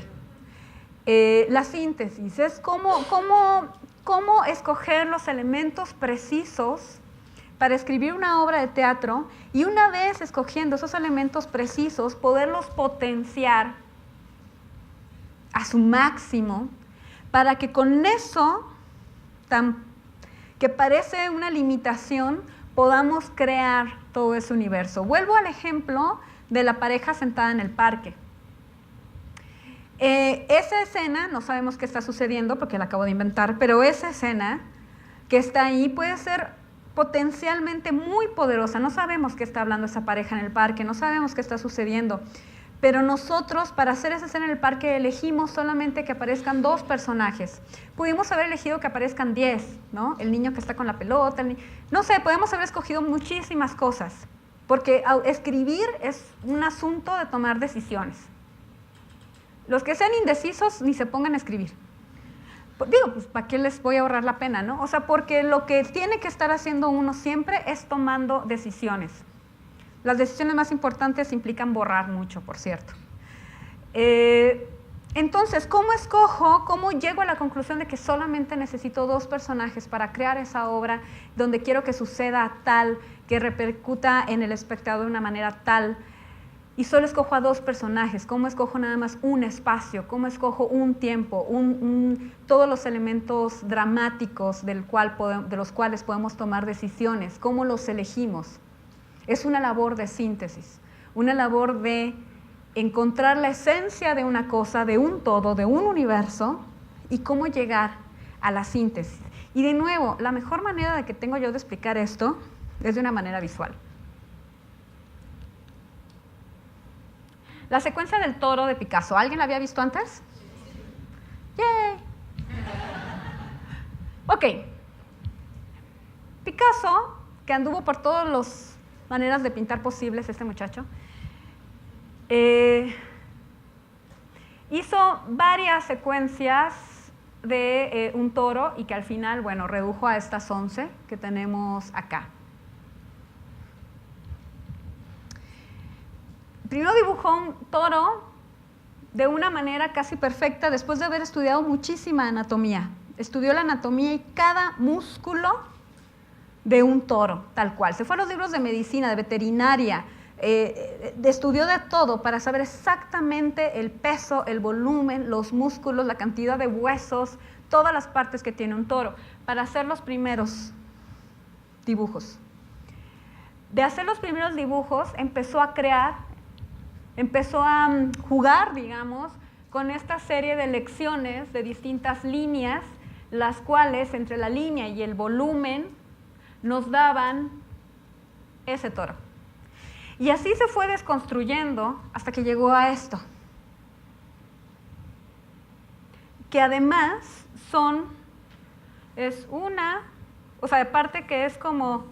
La síntesis es cómo escoger los elementos precisos para escribir una obra de teatro y una vez escogiendo esos elementos precisos, poderlos potenciar a su máximo para que con eso, que parece una limitación, podamos crear todo ese universo. Vuelvo al ejemplo de la pareja sentada en el parque. Esa escena, no sabemos qué está sucediendo porque la acabo de inventar, pero esa escena que está ahí puede ser potencialmente muy poderosa. No sabemos qué está hablando esa pareja en el parque, no sabemos qué está sucediendo, pero nosotros para hacer esa escena en el parque elegimos solamente que aparezcan 2 personajes. Pudimos haber elegido que aparezcan 10, ¿no? El niño que está con la pelota, no sé, podemos haber escogido muchísimas cosas, porque escribir es un asunto de tomar decisiones. Los que sean indecisos ni se pongan a escribir. Digo, pues ¿para qué les voy a ahorrar la pena, no? O sea, porque lo que tiene que estar haciendo uno siempre es tomando decisiones. Las decisiones más importantes implican borrar mucho, por cierto. Entonces, ¿cómo escojo? ¿Cómo llego a la conclusión de que solamente necesito 2 personajes para crear esa obra donde quiero que suceda tal, que repercuta en el espectador de una manera tal? Y solo escojo a 2 personajes. ¿Cómo escojo nada más un espacio? ¿Cómo escojo un tiempo? Todos los elementos dramáticos de los cuales podemos tomar decisiones. ¿Cómo los elegimos? Es una labor de síntesis, una labor de encontrar la esencia de una cosa, de un todo, de un universo, y cómo llegar a la síntesis. Y de nuevo, la mejor manera de que tengo yo de explicar esto es de una manera visual. La secuencia del toro de Picasso, ¿alguien la había visto antes? ¡Yay! Ok. Picasso, que anduvo por todas las maneras de pintar posibles, este muchacho, hizo varias secuencias de un toro y que al final, bueno, redujo a estas 11 que tenemos acá. Primero dibujó un toro de una manera casi perfecta después de haber estudiado muchísima anatomía. Estudió la anatomía y cada músculo de un toro, tal cual. Se fue a los libros de medicina, de veterinaria, estudió de todo para saber exactamente el peso, el volumen, los músculos, la cantidad de huesos, todas las partes que tiene un toro, para hacer los primeros dibujos. De hacer los primeros dibujos empezó a jugar, digamos, con esta serie de lecciones de distintas líneas, las cuales entre la línea y el volumen nos daban ese toro. Y así se fue desconstruyendo hasta que llegó a esto. Que además aparte que es como,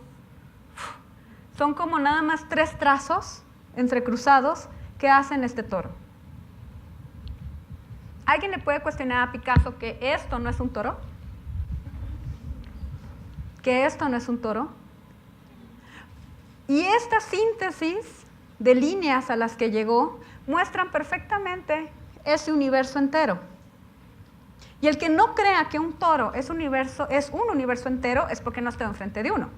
son como nada más 3 trazos entrecruzados que hacen este toro. ¿Alguien le puede cuestionar a Picasso que esto no es un toro? ¿Que esto no es un toro? Y esta síntesis de líneas a las que llegó muestran perfectamente ese universo entero. Y el que no crea que un toro es un universo entero es porque no está enfrente de uno.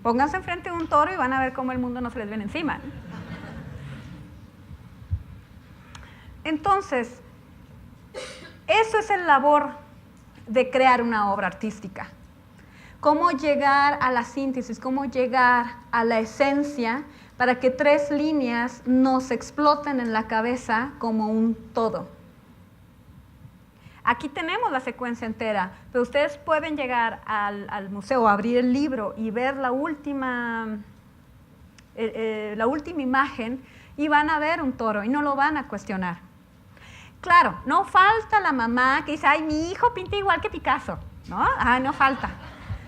Pónganse enfrente de un toro y van a ver cómo el mundo no se les viene encima, ¿no? Entonces, eso es el labor de crear una obra artística. Cómo llegar a la síntesis, cómo llegar a la esencia para que tres líneas nos exploten en la cabeza como un todo. Aquí tenemos la secuencia entera, pero ustedes pueden llegar al museo, abrir el libro y ver la última imagen y van a ver un toro y no lo van a cuestionar. Claro, no falta la mamá que dice, ay, mi hijo pinta igual que Picasso, ¿no? Ay, no falta.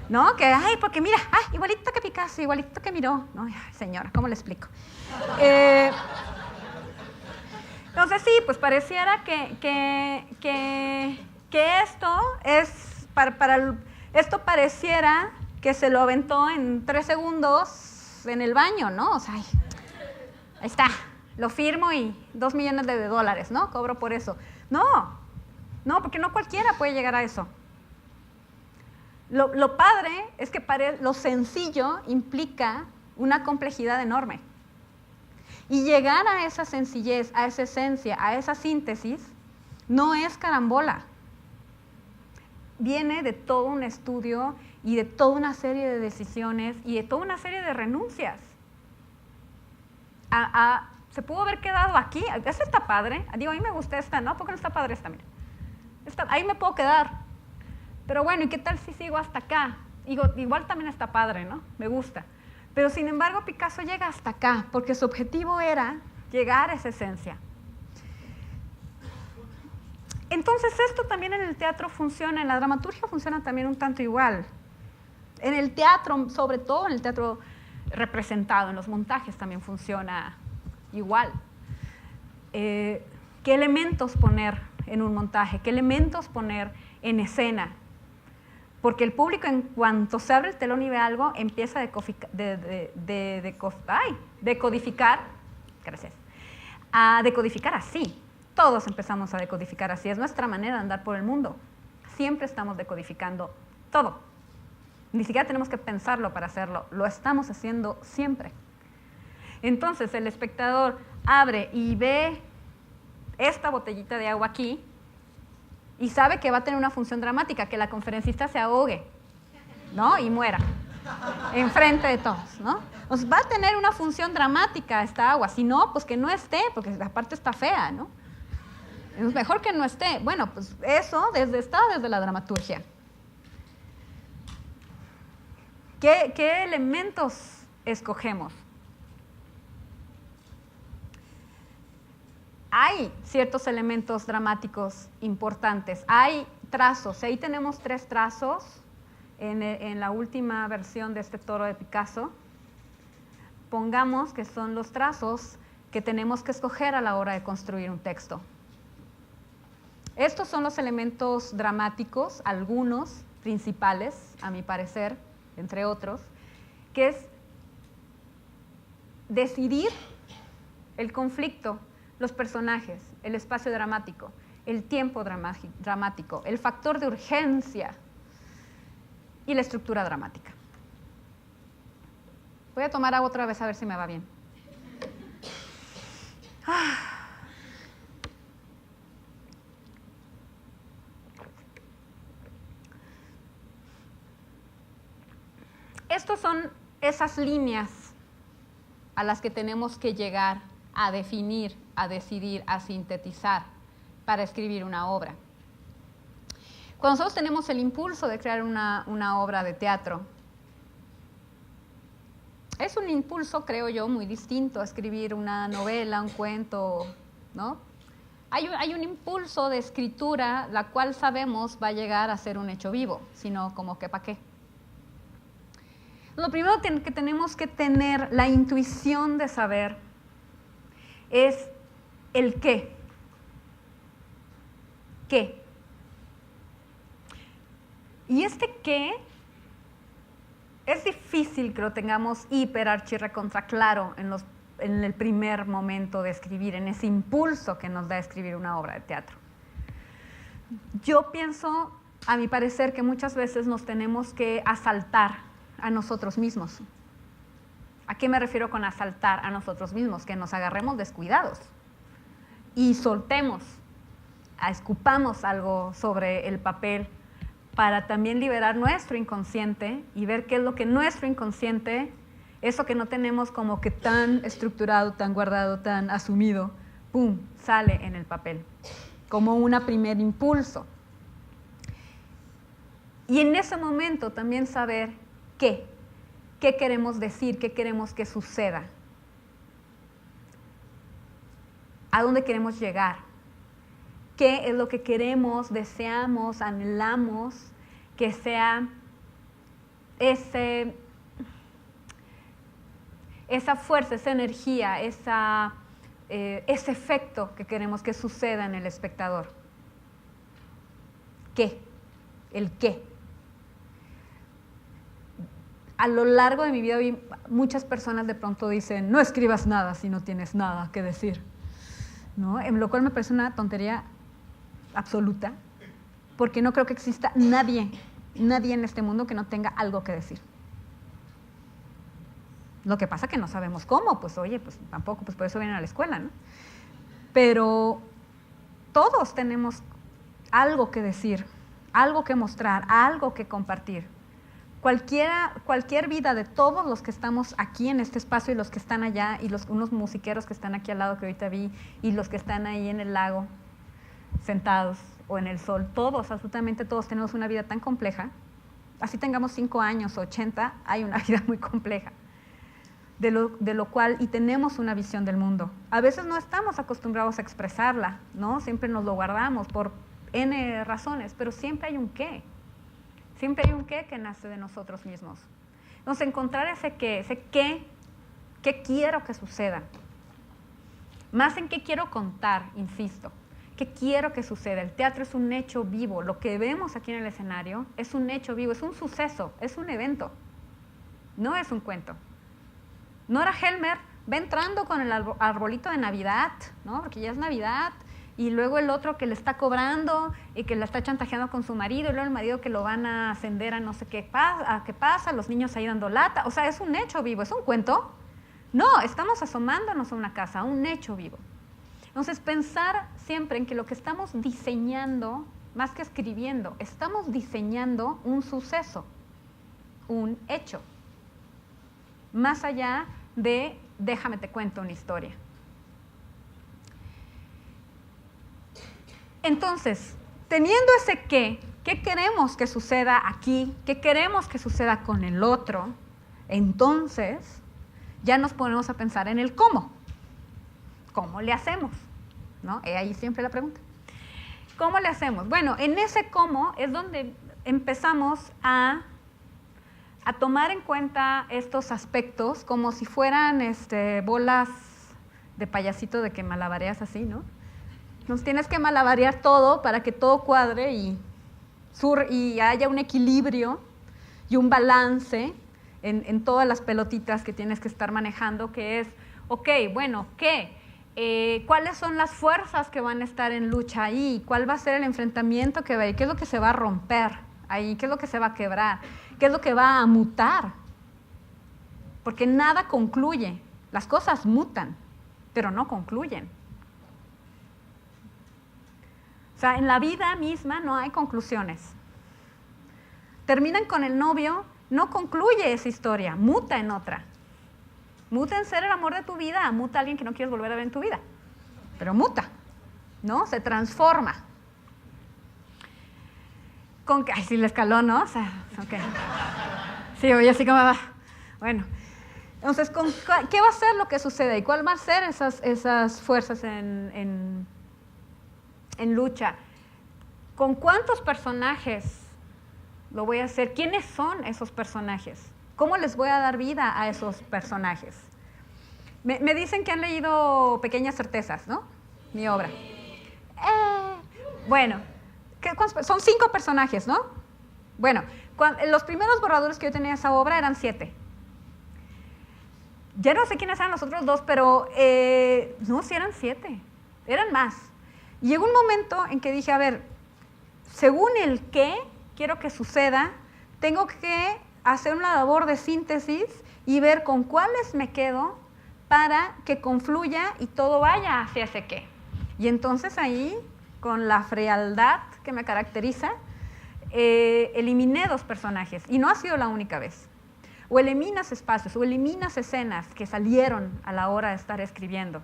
¿No? Que, ay, porque mira, ay, igualito que Picasso, igualito que Miró. No, ay, señora, ¿cómo le explico? Entonces sí, pues pareciera que esto es, esto pareciera que se lo aventó en 3 segundos en el baño, ¿no? O sea, ahí está, lo firmo y $2 millones, ¿no? Cobro por eso. No, porque no cualquiera puede llegar a eso. Lo padre es que lo sencillo implica una complejidad enorme. Y llegar a esa sencillez, a esa esencia, a esa síntesis, no es carambola. Viene de todo un estudio y de toda una serie de decisiones y de toda una serie de renuncias. Se pudo haber quedado aquí. Esta está padre. Digo, a mí me gusta esta, ¿no? ¿Por qué no está padre esta? Mira. Ahí me puedo quedar. Pero bueno, ¿y qué tal si sigo hasta acá? Igual también está padre, ¿no? Me gusta. Pero sin embargo, Picasso llega hasta acá, porque su objetivo era llegar a esa esencia. Entonces, esto también en el teatro funciona, en la dramaturgia funciona también un tanto igual. En el teatro, sobre todo en el teatro representado, en los montajes también funciona igual. ¿Qué elementos poner en un montaje? ¿Qué elementos poner en escena? Porque el público, en cuanto se abre el telón y ve algo, empieza a decodificar, gracias, a decodificar así. Todos empezamos a decodificar así, es nuestra manera de andar por el mundo. Siempre estamos decodificando todo. Ni siquiera tenemos que pensarlo para hacerlo, lo estamos haciendo siempre. Entonces el espectador abre y ve esta botellita de agua aquí, y sabe que va a tener una función dramática, que la conferencista se ahogue, ¿no? Y muera, enfrente de todos, ¿no? Pues va a tener una función dramática esta agua, si no, pues que no esté, porque la parte está fea, ¿no? Es mejor que no esté. Bueno, pues eso está desde la dramaturgia. ¿Qué elementos escogemos? Hay ciertos elementos dramáticos importantes, hay trazos, ahí tenemos 3 trazos en la última versión de este toro de Picasso. Pongamos que son los trazos que tenemos que escoger a la hora de construir un texto. Estos son los elementos dramáticos, algunos principales, a mi parecer, entre otros, que es decidir el conflicto, los personajes, el espacio dramático, el tiempo dramático, el factor de urgencia y la estructura dramática. Voy a tomar agua otra vez a ver si me va bien. Estas son esas líneas a las que tenemos que llegar a definir, a decidir, a sintetizar para escribir una obra. Cuando nosotros tenemos el impulso de crear una obra de teatro, es un impulso, creo yo, muy distinto a escribir una novela, un cuento, ¿no? Hay un impulso de escritura, la cual sabemos va a llegar a ser un hecho vivo, sino como que ¿para qué? Lo primero que tenemos que tener la intuición de saber es el qué. ¿qué? Y este qué es difícil que lo tengamos hiper archirrecontra claro en el primer momento de escribir, en ese impulso que nos da escribir una obra de teatro. Yo pienso, a mi parecer, que muchas veces nos tenemos que asaltar a nosotros mismos. ¿A qué me refiero con asaltar a nosotros mismos? Que nos agarremos descuidados y soltemos, escupamos algo sobre el papel para también liberar nuestro inconsciente y ver qué es lo que nuestro inconsciente, eso que no tenemos como que tan estructurado, tan guardado, tan asumido, ¡pum!, sale en el papel, como un primer impulso. Y en ese momento también saber qué queremos decir, qué queremos que suceda, a dónde queremos llegar, qué es lo que queremos, deseamos, anhelamos que sea esa fuerza, esa energía, ese efecto que queremos que suceda en el espectador. ¿Qué? El qué. A lo largo de mi vida vi muchas personas de pronto dicen, no escribas nada si no tienes nada que decir, ¿no? En lo cual me parece una tontería absoluta, porque no creo que exista nadie en este mundo que no tenga algo que decir. Lo que pasa es que no sabemos cómo, pues oye, pues tampoco, pues por eso vienen a la escuela, ¿no? Pero todos tenemos algo que decir, algo que mostrar, algo que compartir. Cualquier vida de todos los que estamos aquí en este espacio y los que están allá, y unos musiqueros que están aquí al lado que ahorita vi, y los que están ahí en el lago, sentados, o en el sol, todos, absolutamente todos tenemos una vida tan compleja, así tengamos 5 años, 80, hay una vida muy compleja, de lo cual, y tenemos una visión del mundo. A veces no estamos acostumbrados a expresarla, ¿no? Siempre nos lo guardamos por N razones, pero siempre hay un qué. Siempre hay un qué que nace de nosotros mismos. Entonces, encontrar ese qué quiero que suceda. Más en qué quiero contar, insisto. ¿Qué quiero que suceda? El teatro es un hecho vivo. Lo que vemos aquí en el escenario es un hecho vivo, es un suceso, es un evento. No es un cuento. Nora Helmer va entrando con el arbolito de Navidad, ¿no? Porque ya es Navidad. Y luego el otro que le está cobrando y que la está chantajeando con su marido, y luego el marido que lo van a ascender a no sé qué pasa, los niños ahí dando lata. O sea, es un hecho vivo, ¿es un cuento? No, estamos asomándonos a una casa, a un hecho vivo. Entonces, pensar siempre en que lo que estamos diseñando, más que escribiendo, estamos diseñando un suceso, un hecho, más allá de déjame te cuento una historia. Entonces, teniendo ese qué queremos que suceda aquí? ¿Qué queremos que suceda con el otro? Entonces, ya nos ponemos a pensar en el cómo. ¿Cómo le hacemos? ¿No? Ahí siempre la pregunta. ¿Cómo le hacemos? Bueno, en ese cómo es donde empezamos a tomar en cuenta estos aspectos como si fueran bolas de payasito de que malabareas así, ¿no? Nos tienes que malabarear todo para que todo cuadre y haya un equilibrio y un balance en todas las pelotitas que tienes que estar manejando, que es, ok, bueno, ¿qué? ¿Cuáles son las fuerzas que van a estar en lucha ahí? ¿Cuál va a ser el enfrentamiento que va a ir? ¿Qué es lo que se va a romper ahí? ¿Qué es lo que se va a quebrar? ¿Qué es lo que va a mutar? Porque nada concluye. Las cosas mutan, pero no concluyen. O sea, en la vida misma no hay conclusiones. Terminan con el novio, no concluye esa historia, muta en otra. Muta en ser el amor de tu vida, muta a alguien que no quieres volver a ver en tu vida. Pero muta, ¿no? Se transforma. Ay, sí le escaló, ¿no? O sea, ok. Sí, oye, así como va. Bueno, entonces, ¿qué va a ser lo que sucede? ¿Y cuál va a ser esas fuerzas en lucha? ¿Con cuántos personajes lo voy a hacer? ¿Quiénes son esos personajes? ¿Cómo les voy a dar vida a esos personajes? Me dicen que han leído Pequeñas Certezas, ¿no? Mi obra. Bueno, son 5 personajes, ¿no? Bueno, los primeros borradores que yo tenía de esa obra eran 7. Ya no sé quiénes eran los otros 2, pero no, sí eran 7, eran más. Y llegó un momento en que dije, a ver, según el qué quiero que suceda, tengo que hacer una labor de síntesis y ver con cuáles me quedo para que confluya y todo vaya hacia ese qué. Y entonces ahí, con la frialdad que me caracteriza, eliminé 2 personajes, y no ha sido la única vez. O eliminas espacios, o eliminas escenas que salieron a la hora de estar escribiendo.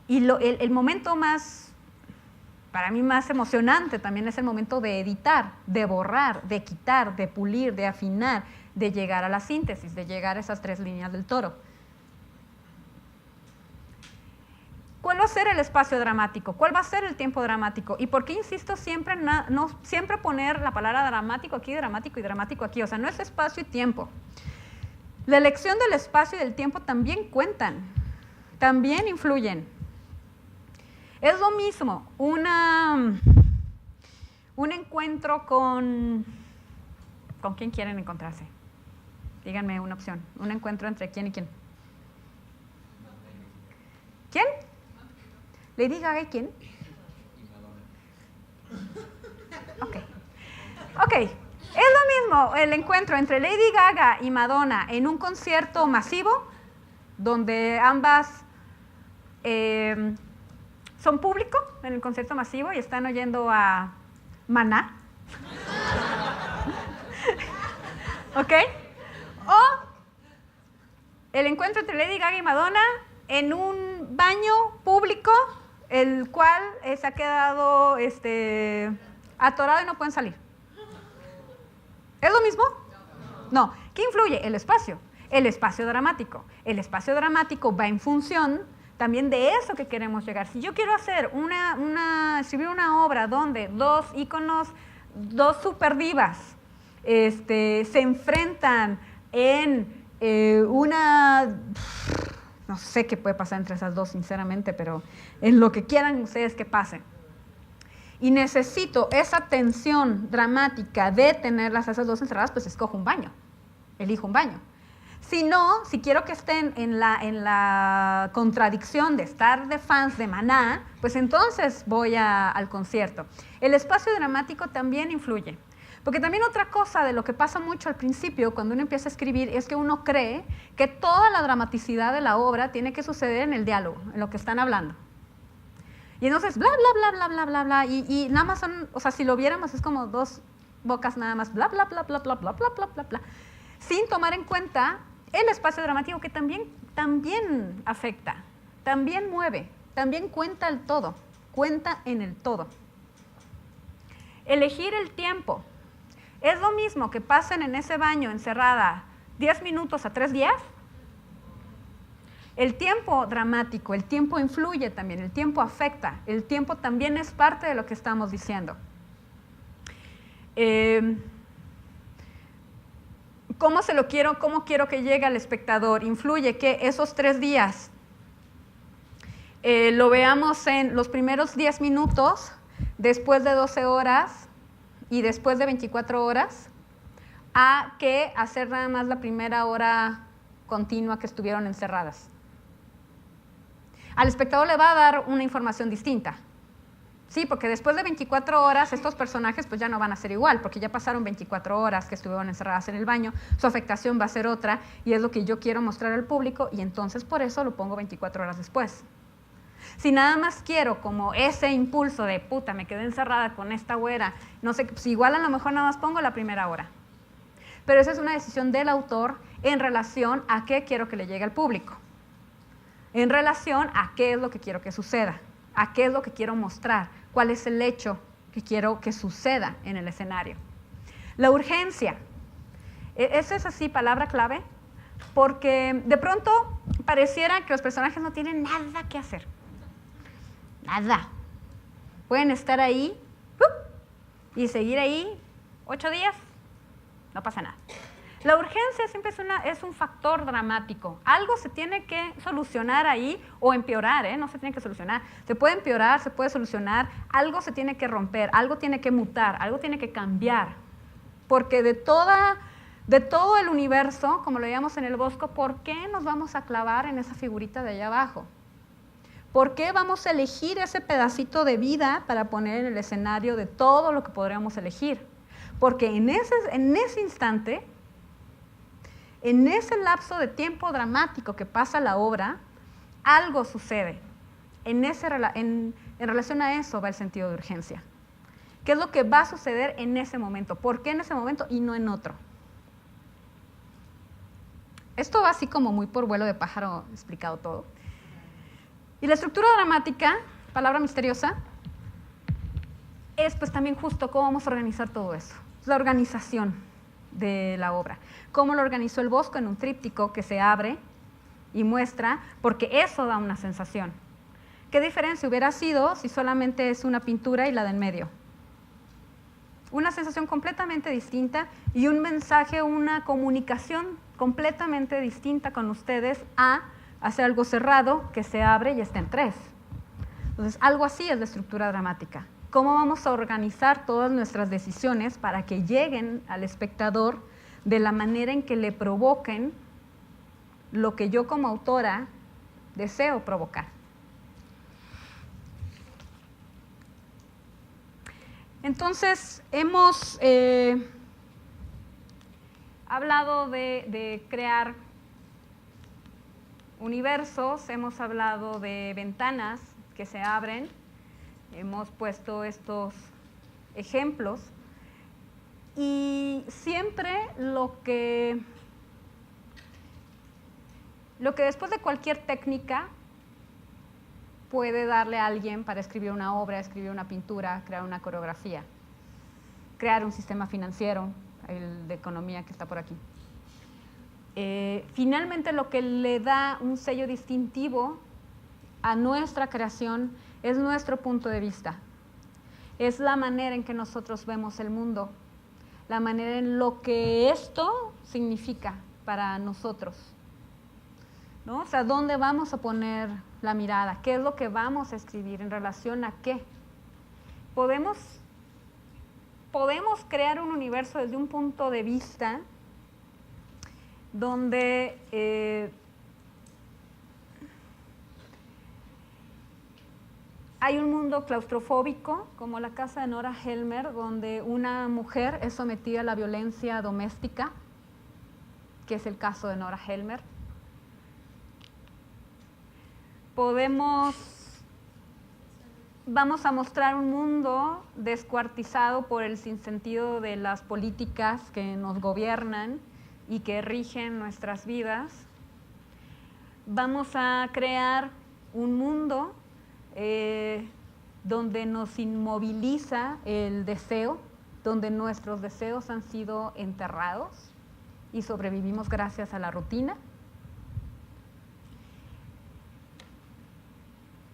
Y el momento más, para mí más emocionante también es el momento de editar, de borrar, de quitar, de pulir, de afinar, de llegar a la síntesis, de llegar a esas 3 líneas del toro. ¿Cuál va a ser el espacio dramático? ¿Cuál va a ser el tiempo dramático? ¿Y por qué insisto siempre no siempre poner la palabra dramático aquí, dramático y dramático aquí? O sea, no es espacio y tiempo. La elección del espacio y del tiempo también cuentan, también influyen. Es lo mismo un encuentro con quién quieren encontrarse. Díganme una opción. Un encuentro entre quién y quién. ¿Quién? Lady Gaga y quién. Ok. Es lo mismo el encuentro entre Lady Gaga y Madonna en un concierto masivo, donde ambas son público en el concierto masivo y están oyendo a Maná. ¿Ok? O el encuentro entre Lady Gaga y Madonna en un baño público, el cual se ha quedado atorado y no pueden salir. ¿Es lo mismo? No. ¿Qué influye? El espacio dramático. El espacio dramático va en función también de eso que queremos llegar. Si yo quiero hacer escribir una obra donde 2 íconos, 2 superdivas, se enfrentan en no sé qué puede pasar entre esas 2, sinceramente, pero en lo que quieran ustedes que pase. Y necesito esa tensión dramática de tenerlas esas 2 encerradas, pues escojo un baño, elijo un baño. Si no, si quiero que estén en la contradicción de estar de fans de Maná, pues entonces voy al concierto. El espacio dramático también influye. Porque también otra cosa de lo que pasa mucho al principio cuando uno empieza a escribir es que uno cree que toda la dramaticidad de la obra tiene que suceder en el diálogo, en lo que están hablando. Y entonces bla, bla, bla, bla, bla, bla, bla, y nada más son, o sea, si lo viéramos es como 2 bocas nada más, bla, bla, bla, bla, bla, bla, bla, bla, bla, bla, sin tomar en cuenta el espacio dramático que también afecta, también mueve, también cuenta el todo, cuenta en el todo. Elegir el tiempo. ¿Es lo mismo que pasen en ese baño encerrada 10 minutos a 3 días? El tiempo dramático, el tiempo influye también, el tiempo afecta, el tiempo también es parte de lo que estamos diciendo. ¿Cómo quiero que llegue al espectador? Influye que esos 3 días lo veamos en los primeros 10 minutos, después de 12 horas, y después de 24 horas, a que hacer nada más la primera hora continua que estuvieron encerradas. Al espectador le va a dar una información distinta. Sí, porque después de 24 horas estos personajes pues ya no van a ser igual, porque ya pasaron 24 horas que estuvieron encerradas en el baño, su afectación va a ser otra, y es lo que yo quiero mostrar al público, y entonces por eso lo pongo 24 horas después. Si nada más quiero como ese impulso de puta, me quedé encerrada con esta güera, no sé, pues igual a lo mejor nada más pongo la primera hora. Pero esa es una decisión del autor en relación a qué quiero que le llegue al público, en relación a qué es lo que quiero que suceda, a qué es lo que quiero mostrar, cuál es el hecho que quiero que suceda en el escenario. La urgencia, esa es así palabra clave, porque de pronto pareciera que los personajes no tienen nada que hacer. Nada. Pueden estar ahí y seguir ahí 8 días, no pasa nada. La urgencia siempre es un factor dramático. Algo se tiene que solucionar ahí o empeorar, ¿eh? No se tiene que solucionar. Se puede empeorar, se puede solucionar, algo se tiene que romper, algo tiene que mutar, algo tiene que cambiar. Porque de todo el universo, como lo llamamos en el Bosco, ¿por qué nos vamos a clavar en esa figurita de allá abajo? ¿Por qué vamos a elegir ese pedacito de vida para poner en el escenario de todo lo que podríamos elegir? Porque en ese instante, en ese lapso de tiempo dramático que pasa la obra, algo sucede. En relación a eso va el sentido de urgencia. ¿Qué es lo que va a suceder en ese momento? ¿Por qué en ese momento y no en otro? Esto va así como muy por vuelo de pájaro explicado todo. Y la estructura dramática, palabra misteriosa, es pues también justo cómo vamos a organizar todo eso. Es la organización de la obra. Cómo lo organizó el Bosco en un tríptico que se abre y muestra, porque eso da una sensación. ¿Qué diferencia hubiera sido si solamente es una pintura y la de en medio? Una sensación completamente distinta y un mensaje, una comunicación completamente distinta con ustedes a hacer algo cerrado que se abre y está en tres. Entonces, algo así es la estructura dramática. ¿Cómo vamos a organizar todas nuestras decisiones para que lleguen al espectador de la manera en que le provoquen lo que yo como autora deseo provocar? Entonces, hemos hablado de crear universos, hemos hablado de ventanas que se abren, hemos puesto estos ejemplos y siempre lo que después de cualquier técnica puede darle a alguien para escribir una obra, escribir una pintura, crear una coreografía, crear un sistema financiero, el de economía que está por aquí. Finalmente lo que le da un sello distintivo a nuestra creación es nuestro punto de vista. Es la manera en que nosotros vemos el mundo, la manera en lo que esto significa para nosotros, ¿no? O sea, ¿dónde vamos a poner la mirada? ¿Qué es lo que vamos a escribir? ¿En relación a qué? Podemos crear un universo desde un punto de vista donde hay un mundo claustrofóbico, como la casa de Nora Helmer, donde una mujer es sometida a la violencia doméstica, que es el caso de Nora Helmer. Vamos a mostrar un mundo descuartizado por el sinsentido de las políticas que nos gobiernan y que rigen nuestras vidas. Vamos a crear un mundo donde nos inmoviliza el deseo, donde nuestros deseos han sido enterrados y sobrevivimos gracias a la rutina.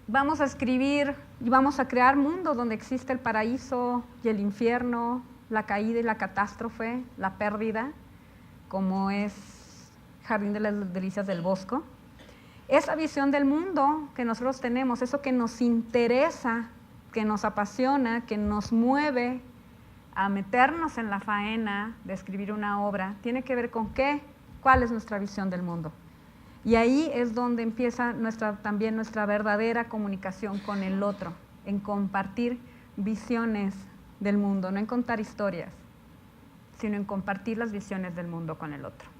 Vamos a escribir y vamos a crear mundos donde existe el paraíso y el infierno, la caída y la catástrofe, la pérdida, como es Jardín de las Delicias del Bosco. Esa visión del mundo que nosotros tenemos, eso que nos interesa, que nos apasiona, que nos mueve a meternos en la faena de escribir una obra, tiene que ver con qué, cuál es nuestra visión del mundo. Y ahí es donde empieza también nuestra verdadera comunicación con el otro, en compartir visiones del mundo, no en contar historias, sino en compartir las visiones del mundo con el otro.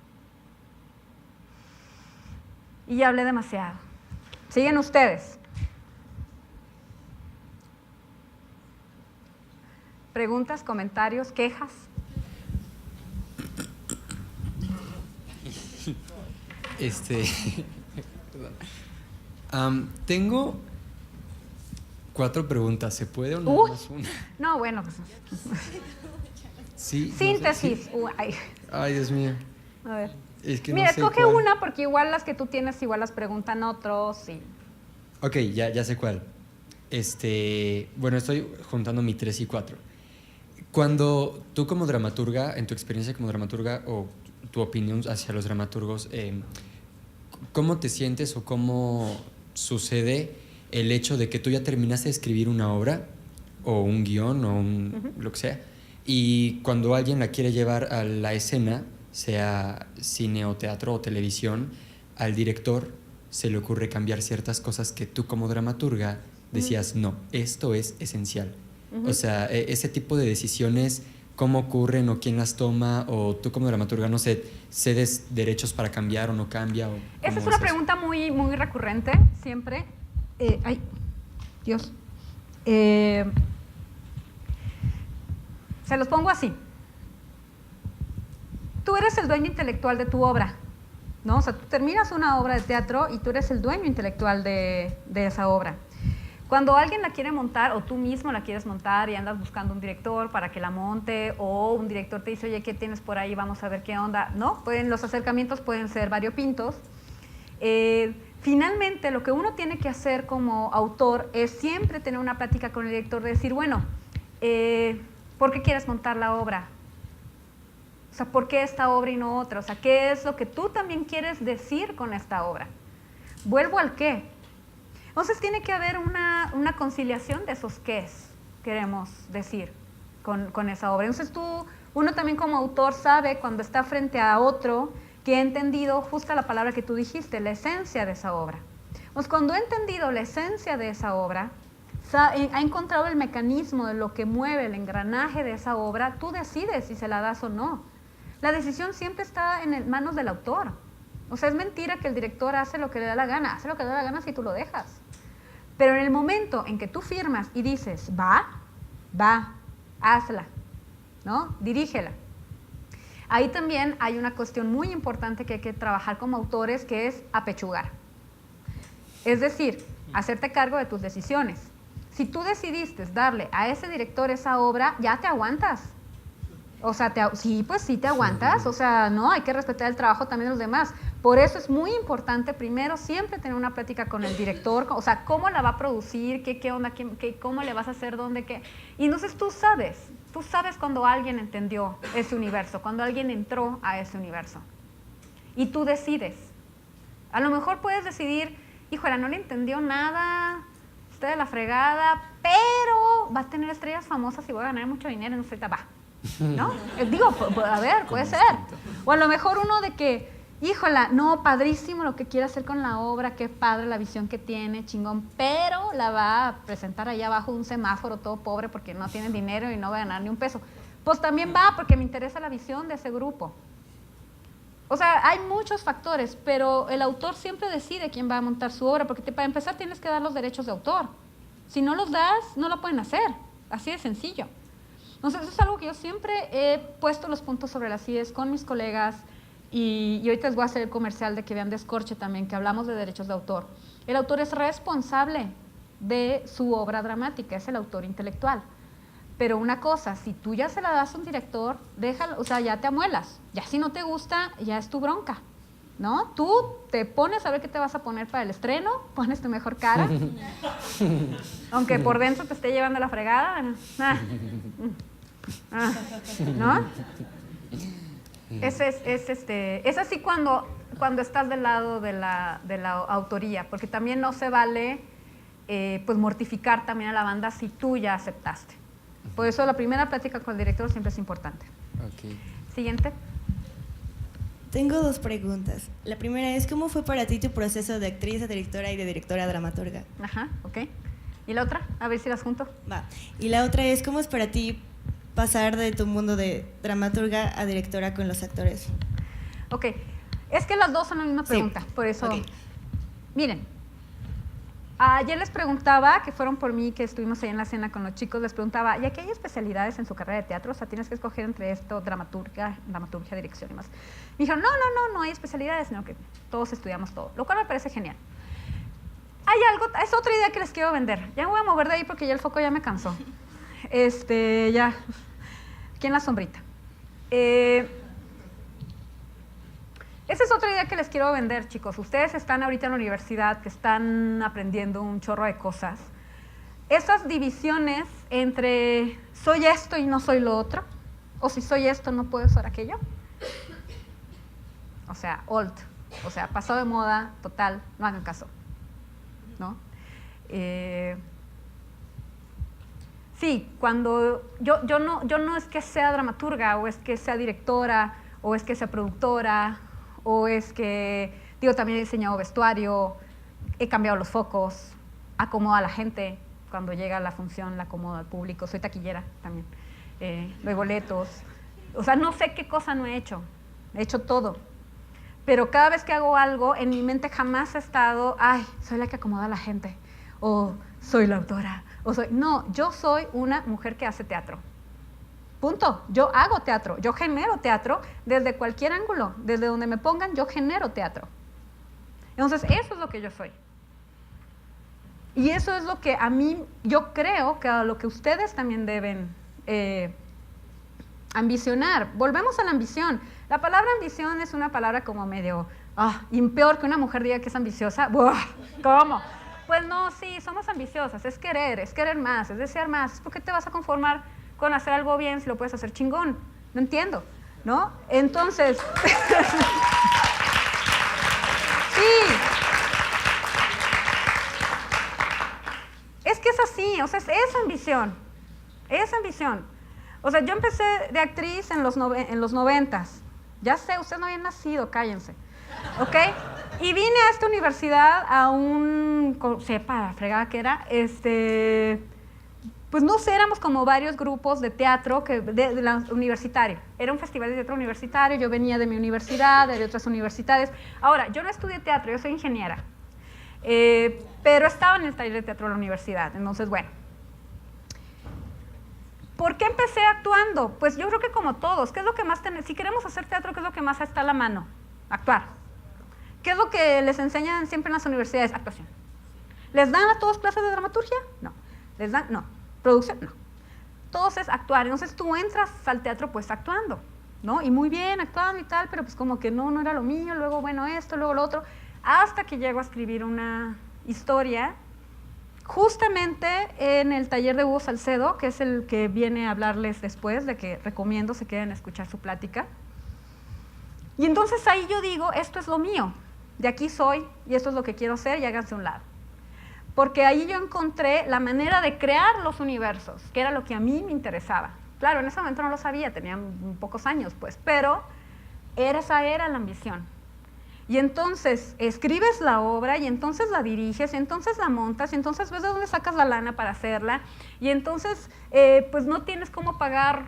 Y ya hablé demasiado. ¿Siguen ustedes? ¿Preguntas, comentarios, quejas? Tengo 4 preguntas. ¿Se puede o no más una? No, bueno, pues. Sí. Síntesis. No sé, sí. Ay, Dios mío. A ver. Es que mira, no sé escoge cuál. una porque igual las que tú tienes igual las preguntan otros. Y... Ok, ya sé cuál. Bueno, estoy juntando mi 3 y 4. Cuando tú como dramaturga, en tu experiencia como dramaturga, o tu opinión hacia los dramaturgos. ¿Cómo te sientes o cómo sucede el hecho de que tú ya terminaste de escribir una obra o un guión o lo que sea, y cuando alguien la quiere llevar a la escena, sea cine o teatro o televisión, al director se le ocurre cambiar ciertas cosas que tú como dramaturga decías, no, esto es esencial? O sea, ese tipo de decisiones, ¿cómo ocurren o quién las toma? O tú como dramaturga, no sé, ¿cedes derechos para cambiar o no cambia? O esa es una pregunta muy, muy recurrente, siempre. Ay, Dios. Se los pongo así. Tú eres el dueño intelectual de tu obra, ¿no? O sea, tú terminas una obra de teatro y tú eres el dueño intelectual de esa obra. Cuando alguien la quiere montar, o tú mismo la quieres montar y andas buscando un director para que la monte, o un director te dice, oye, ¿qué tienes por ahí? Vamos a ver qué onda, ¿no? Los acercamientos pueden ser variopintos. Finalmente, lo que uno tiene que hacer como autor es siempre tener una plática con el director de decir, bueno, ¿por qué quieres montar la obra? O sea, ¿por qué esta obra y no otra? O sea, ¿qué es lo que tú también quieres decir con esta obra? Vuelvo al qué. Entonces tiene que haber una conciliación de esos qués queremos decir con esa obra. Entonces uno también como autor sabe cuando está frente a otro que ha entendido justo la palabra que tú dijiste, la esencia de esa obra. Pues cuando ha entendido la esencia de esa obra, ha encontrado el mecanismo de lo que mueve el engranaje de esa obra, tú decides si se la das o no. La decisión siempre está en manos del autor. O sea, es mentira que el director hace lo que le da la gana, hace lo que le da la gana si tú lo dejas. Pero en el momento en que tú firmas y dices, va, hazla, ¿no? Dirígela. Ahí también hay una cuestión muy importante que hay que trabajar como autores, que es apechugar. Es decir, hacerte cargo de tus decisiones. Si tú decidiste darle a ese director esa obra, ya te aguantas. O sea, sí, pues sí te aguantas. O sea, no, hay que respetar el trabajo también de los demás. Por eso es muy importante, primero, siempre tener una plática con el director. O sea, cómo la va a producir, qué onda, cómo le vas a hacer, dónde, qué. Y entonces tú sabes cuando alguien entendió ese universo, cuando alguien entró a ese universo. Y tú decides. A lo mejor puedes decidir, híjole, no le entendió nada, está de la fregada, pero va a tener estrellas famosas y voy a ganar mucho dinero, no sé, va. ¿No? Digo, a ver, puede ser. O a lo mejor uno de que, híjola, no, padrísimo lo que quiere hacer con la obra, qué padre la visión que tiene, chingón, pero la va a presentar allá abajo de un semáforo todo pobre porque no tiene dinero y no va a ganar ni un peso. Pues también va porque me interesa la visión de ese grupo. O sea, hay muchos factores, pero el autor siempre decide quién va a montar su obra, porque para empezar tienes que dar los derechos de autor. Si no los das, no lo pueden hacer. Así de sencillo. Entonces, eso es algo que yo siempre he puesto los puntos sobre las IES con mis colegas, y ahorita les voy a hacer el comercial de que vean Descorche también, que hablamos de derechos de autor. El autor es responsable de su obra dramática, es el autor intelectual. Pero una cosa, si tú ya se la das a un director, déjalo, o sea, ya te amuelas. Ya si no te gusta, ya es tu bronca, ¿no? Tú te pones a ver qué te vas a poner para el estreno, pones tu mejor cara, aunque por dentro te esté llevando la fregada, ¿no? Es así cuando estás del lado de la autoría, porque también no se vale pues mortificar también a la banda si tú ya aceptaste. Por eso la primera plática con el director siempre es importante. Okay. Siguiente. Tengo dos preguntas. La primera es, ¿cómo fue para ti tu proceso de actriz a directora y de directora a dramaturga? Ajá, ok. ¿Y la otra? A ver si las junto. Va. Y la otra es, ¿cómo es para ti pasar de tu mundo de dramaturga a directora con los actores? Ok. Es que las dos son la misma pregunta, sí. Por eso... Okay. Miren, ayer les preguntaba, que fueron por mí, que estuvimos ahí en la cena con los chicos, les preguntaba, ¿y aquí hay especialidades en su carrera de teatro? O sea, tienes que escoger entre esto, dramaturgia, dirección y más. Me dijeron, no hay especialidades, sino que todos estudiamos todo, lo cual me parece genial. Hay algo, es otra idea que les quiero vender. Ya me voy a mover de ahí porque ya el foco ya me cansó. Ya, aquí en la sombrita. Esa es otra idea que les quiero vender, chicos. Ustedes están ahorita en la universidad, que están aprendiendo un chorro de cosas. Esas divisiones entre soy esto y no soy lo otro, o si soy esto no puedo ser aquello, o sea, old, o sea, pasó de moda, total, no hagan caso, ¿no? Sí, cuando yo no es que sea dramaturga, o es que sea directora, o es que sea productora, o es que, digo, también he diseñado vestuario, he cambiado los focos, acomodo a la gente, cuando llega la función la acomodo al público, soy taquillera también, doy boletos, o sea, no sé qué cosa no he hecho todo, pero cada vez que hago algo, en mi mente jamás ha estado, ay, soy la que acomoda a la gente, o soy la autora, o soy, no, yo soy una mujer que hace teatro. Punto. Yo hago teatro, yo genero teatro desde cualquier ángulo, desde donde me pongan, yo genero teatro. Entonces, eso es lo que yo soy. Y eso es lo que a mí, yo creo que a lo que ustedes también deben ambicionar. Volvemos a la ambición. La palabra ambición es una palabra como medio, y peor que una mujer diga que es ambiciosa, ¡buah! ¿Cómo? Pues no, sí, somos ambiciosas, es querer más, es desear más. ¿Por qué te vas a conformar con hacer algo bien si lo puedes hacer chingón? No entiendo, ¿no? Entonces, sí, es que es así, o sea, es ambición, es ambición. O sea, yo empecé de actriz en los 90s, ya sé, ustedes no habían nacido, cállense, ¿ok? Y vine a esta universidad a sepa, fregada que era, pues no sé, éramos como varios grupos de teatro de la universitario. Era un festival de teatro universitario, yo venía de mi universidad, de otras universidades. Ahora, yo no estudié teatro, yo soy ingeniera, pero estaba en el taller de teatro de la universidad, entonces, bueno. ¿Por qué empecé actuando? Pues yo creo que como todos, ¿qué es lo que más si queremos hacer teatro, qué es lo que más está a la mano? Actuar. ¿Qué es lo que les enseñan siempre en las universidades? Actuación. ¿Les dan a todos clases de dramaturgia? No. ¿Les dan? No. ¿Producción? No. Todos es actuar. Entonces tú entras al teatro pues actuando, ¿no? Y muy bien, actuando y tal, pero pues como que no era lo mío, luego bueno esto, luego lo otro, hasta que llego a escribir una historia, justamente en el taller de Hugo Salcedo, que es el que viene a hablarles después, de que recomiendo se queden a escuchar su plática. Y entonces ahí yo digo, esto es lo mío, de aquí soy y esto es lo que quiero ser y háganse a un lado. Porque ahí yo encontré la manera de crear los universos, que era lo que a mí me interesaba. Claro, en ese momento no lo sabía, tenía pocos años, pues, pero esa era la ambición. Y entonces escribes la obra y entonces la diriges y entonces la montas y entonces ves de dónde sacas la lana para hacerla y entonces pues no tienes cómo pagar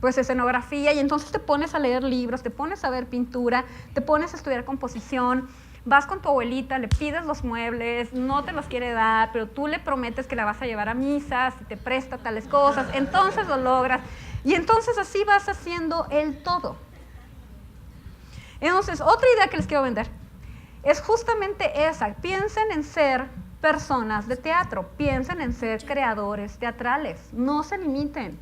pues escenografía y entonces te pones a leer libros, te pones a ver pintura, te pones a estudiar composición, vas con tu abuelita, le pides los muebles, no te los quiere dar, pero tú le prometes que la vas a llevar a misas, te presta tales cosas, entonces lo logras y entonces así vas haciendo el todo. Entonces, otra idea que les quiero vender es justamente esa. Piensen en ser personas de teatro, piensen en ser creadores teatrales, no se limiten.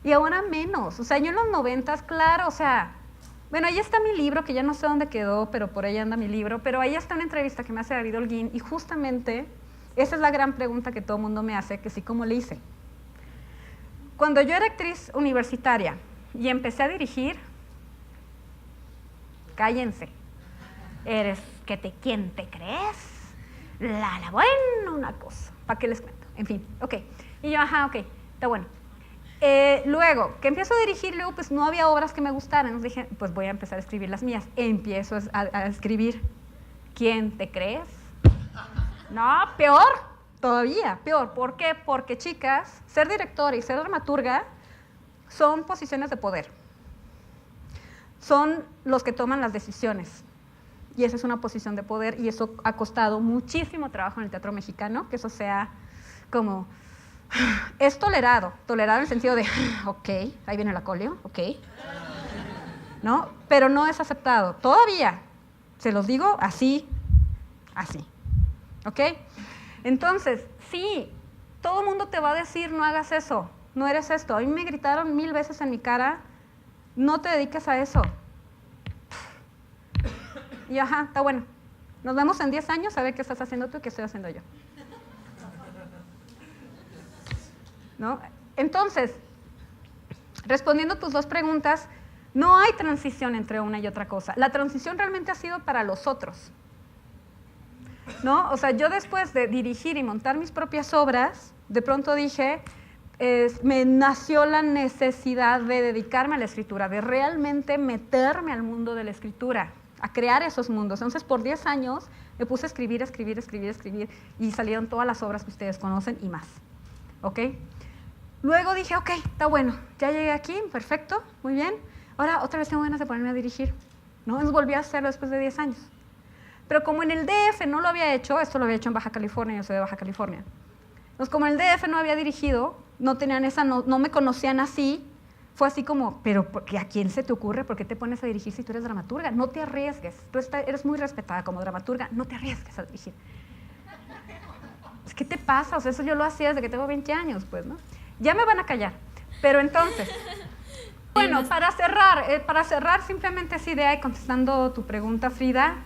Y ahora menos, o sea, yo en los 90s, claro, o sea, bueno, ahí está mi libro, que ya no sé dónde quedó, pero por ahí anda mi libro, pero ahí está una entrevista que me hace David Holguín, y justamente esa es la gran pregunta que todo el mundo me hace, que sí, ¿cómo le hice? Cuando yo era actriz universitaria y empecé a dirigir, cállense, ¿quién te crees? Bueno, una cosa, ¿para qué les cuento? En fin, ok, y yo, ok, está bueno. Luego, que empiezo a dirigir, luego pues no había obras que me gustaran, entonces dije, pues voy a empezar a escribir las mías. Empiezo a escribir, ¿quién te crees? No, peor, todavía, peor. ¿Por qué? Porque, chicas, ser directora y ser dramaturga son posiciones de poder. Son los que toman las decisiones. Y esa es una posición de poder y eso ha costado muchísimo trabajo en el teatro mexicano, que eso sea como... Es tolerado en el sentido de, ok, ahí viene el acolio, ok, ¿no? Pero no es aceptado, todavía, se los digo así, ¿ok? Entonces, sí, todo el mundo te va a decir, no hagas eso, no eres esto. A mí me gritaron 1000 veces en mi cara, no te dediques a eso. Y está bueno, nos vemos en 10 años a ver qué estás haciendo tú y qué estoy haciendo yo. ¿No? Entonces, respondiendo a tus dos preguntas, No hay transición entre una y otra cosa. La transición realmente ha sido para los otros, ¿no? O sea, yo después de dirigir y montar mis propias obras, de pronto dije, me nació la necesidad de dedicarme a la escritura, de realmente meterme al mundo de la escritura, a crear esos mundos. Entonces, por 10 años me puse a escribir, y salieron todas las obras que ustedes conocen y más, ¿ok? Luego dije, ok, está bueno, ya llegué aquí, perfecto, muy bien. Ahora otra vez tengo ganas de ponerme a dirigir, ¿no? Entonces volví a hacerlo después de 10 años. Pero como en el DF no lo había hecho, esto lo había hecho en Baja California, yo soy de Baja California. Entonces, como en el DF no había dirigido, no me conocían así, fue así como, pero ¿a quién se te ocurre? ¿Por qué te pones a dirigir si tú eres dramaturga? No te arriesgues, tú eres muy respetada como dramaturga, no te arriesgues a dirigir. ¿Qué te pasa? O sea, eso yo lo hacía desde que tengo 20 años, pues, ¿no? Ya me van a callar, pero entonces, bueno, para cerrar simplemente esa idea y contestando tu pregunta, Frida,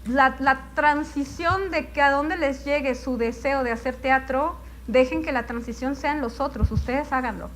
la transición de que a dónde les llegue su deseo de hacer teatro, dejen que la transición sea en los otros, ustedes háganlo.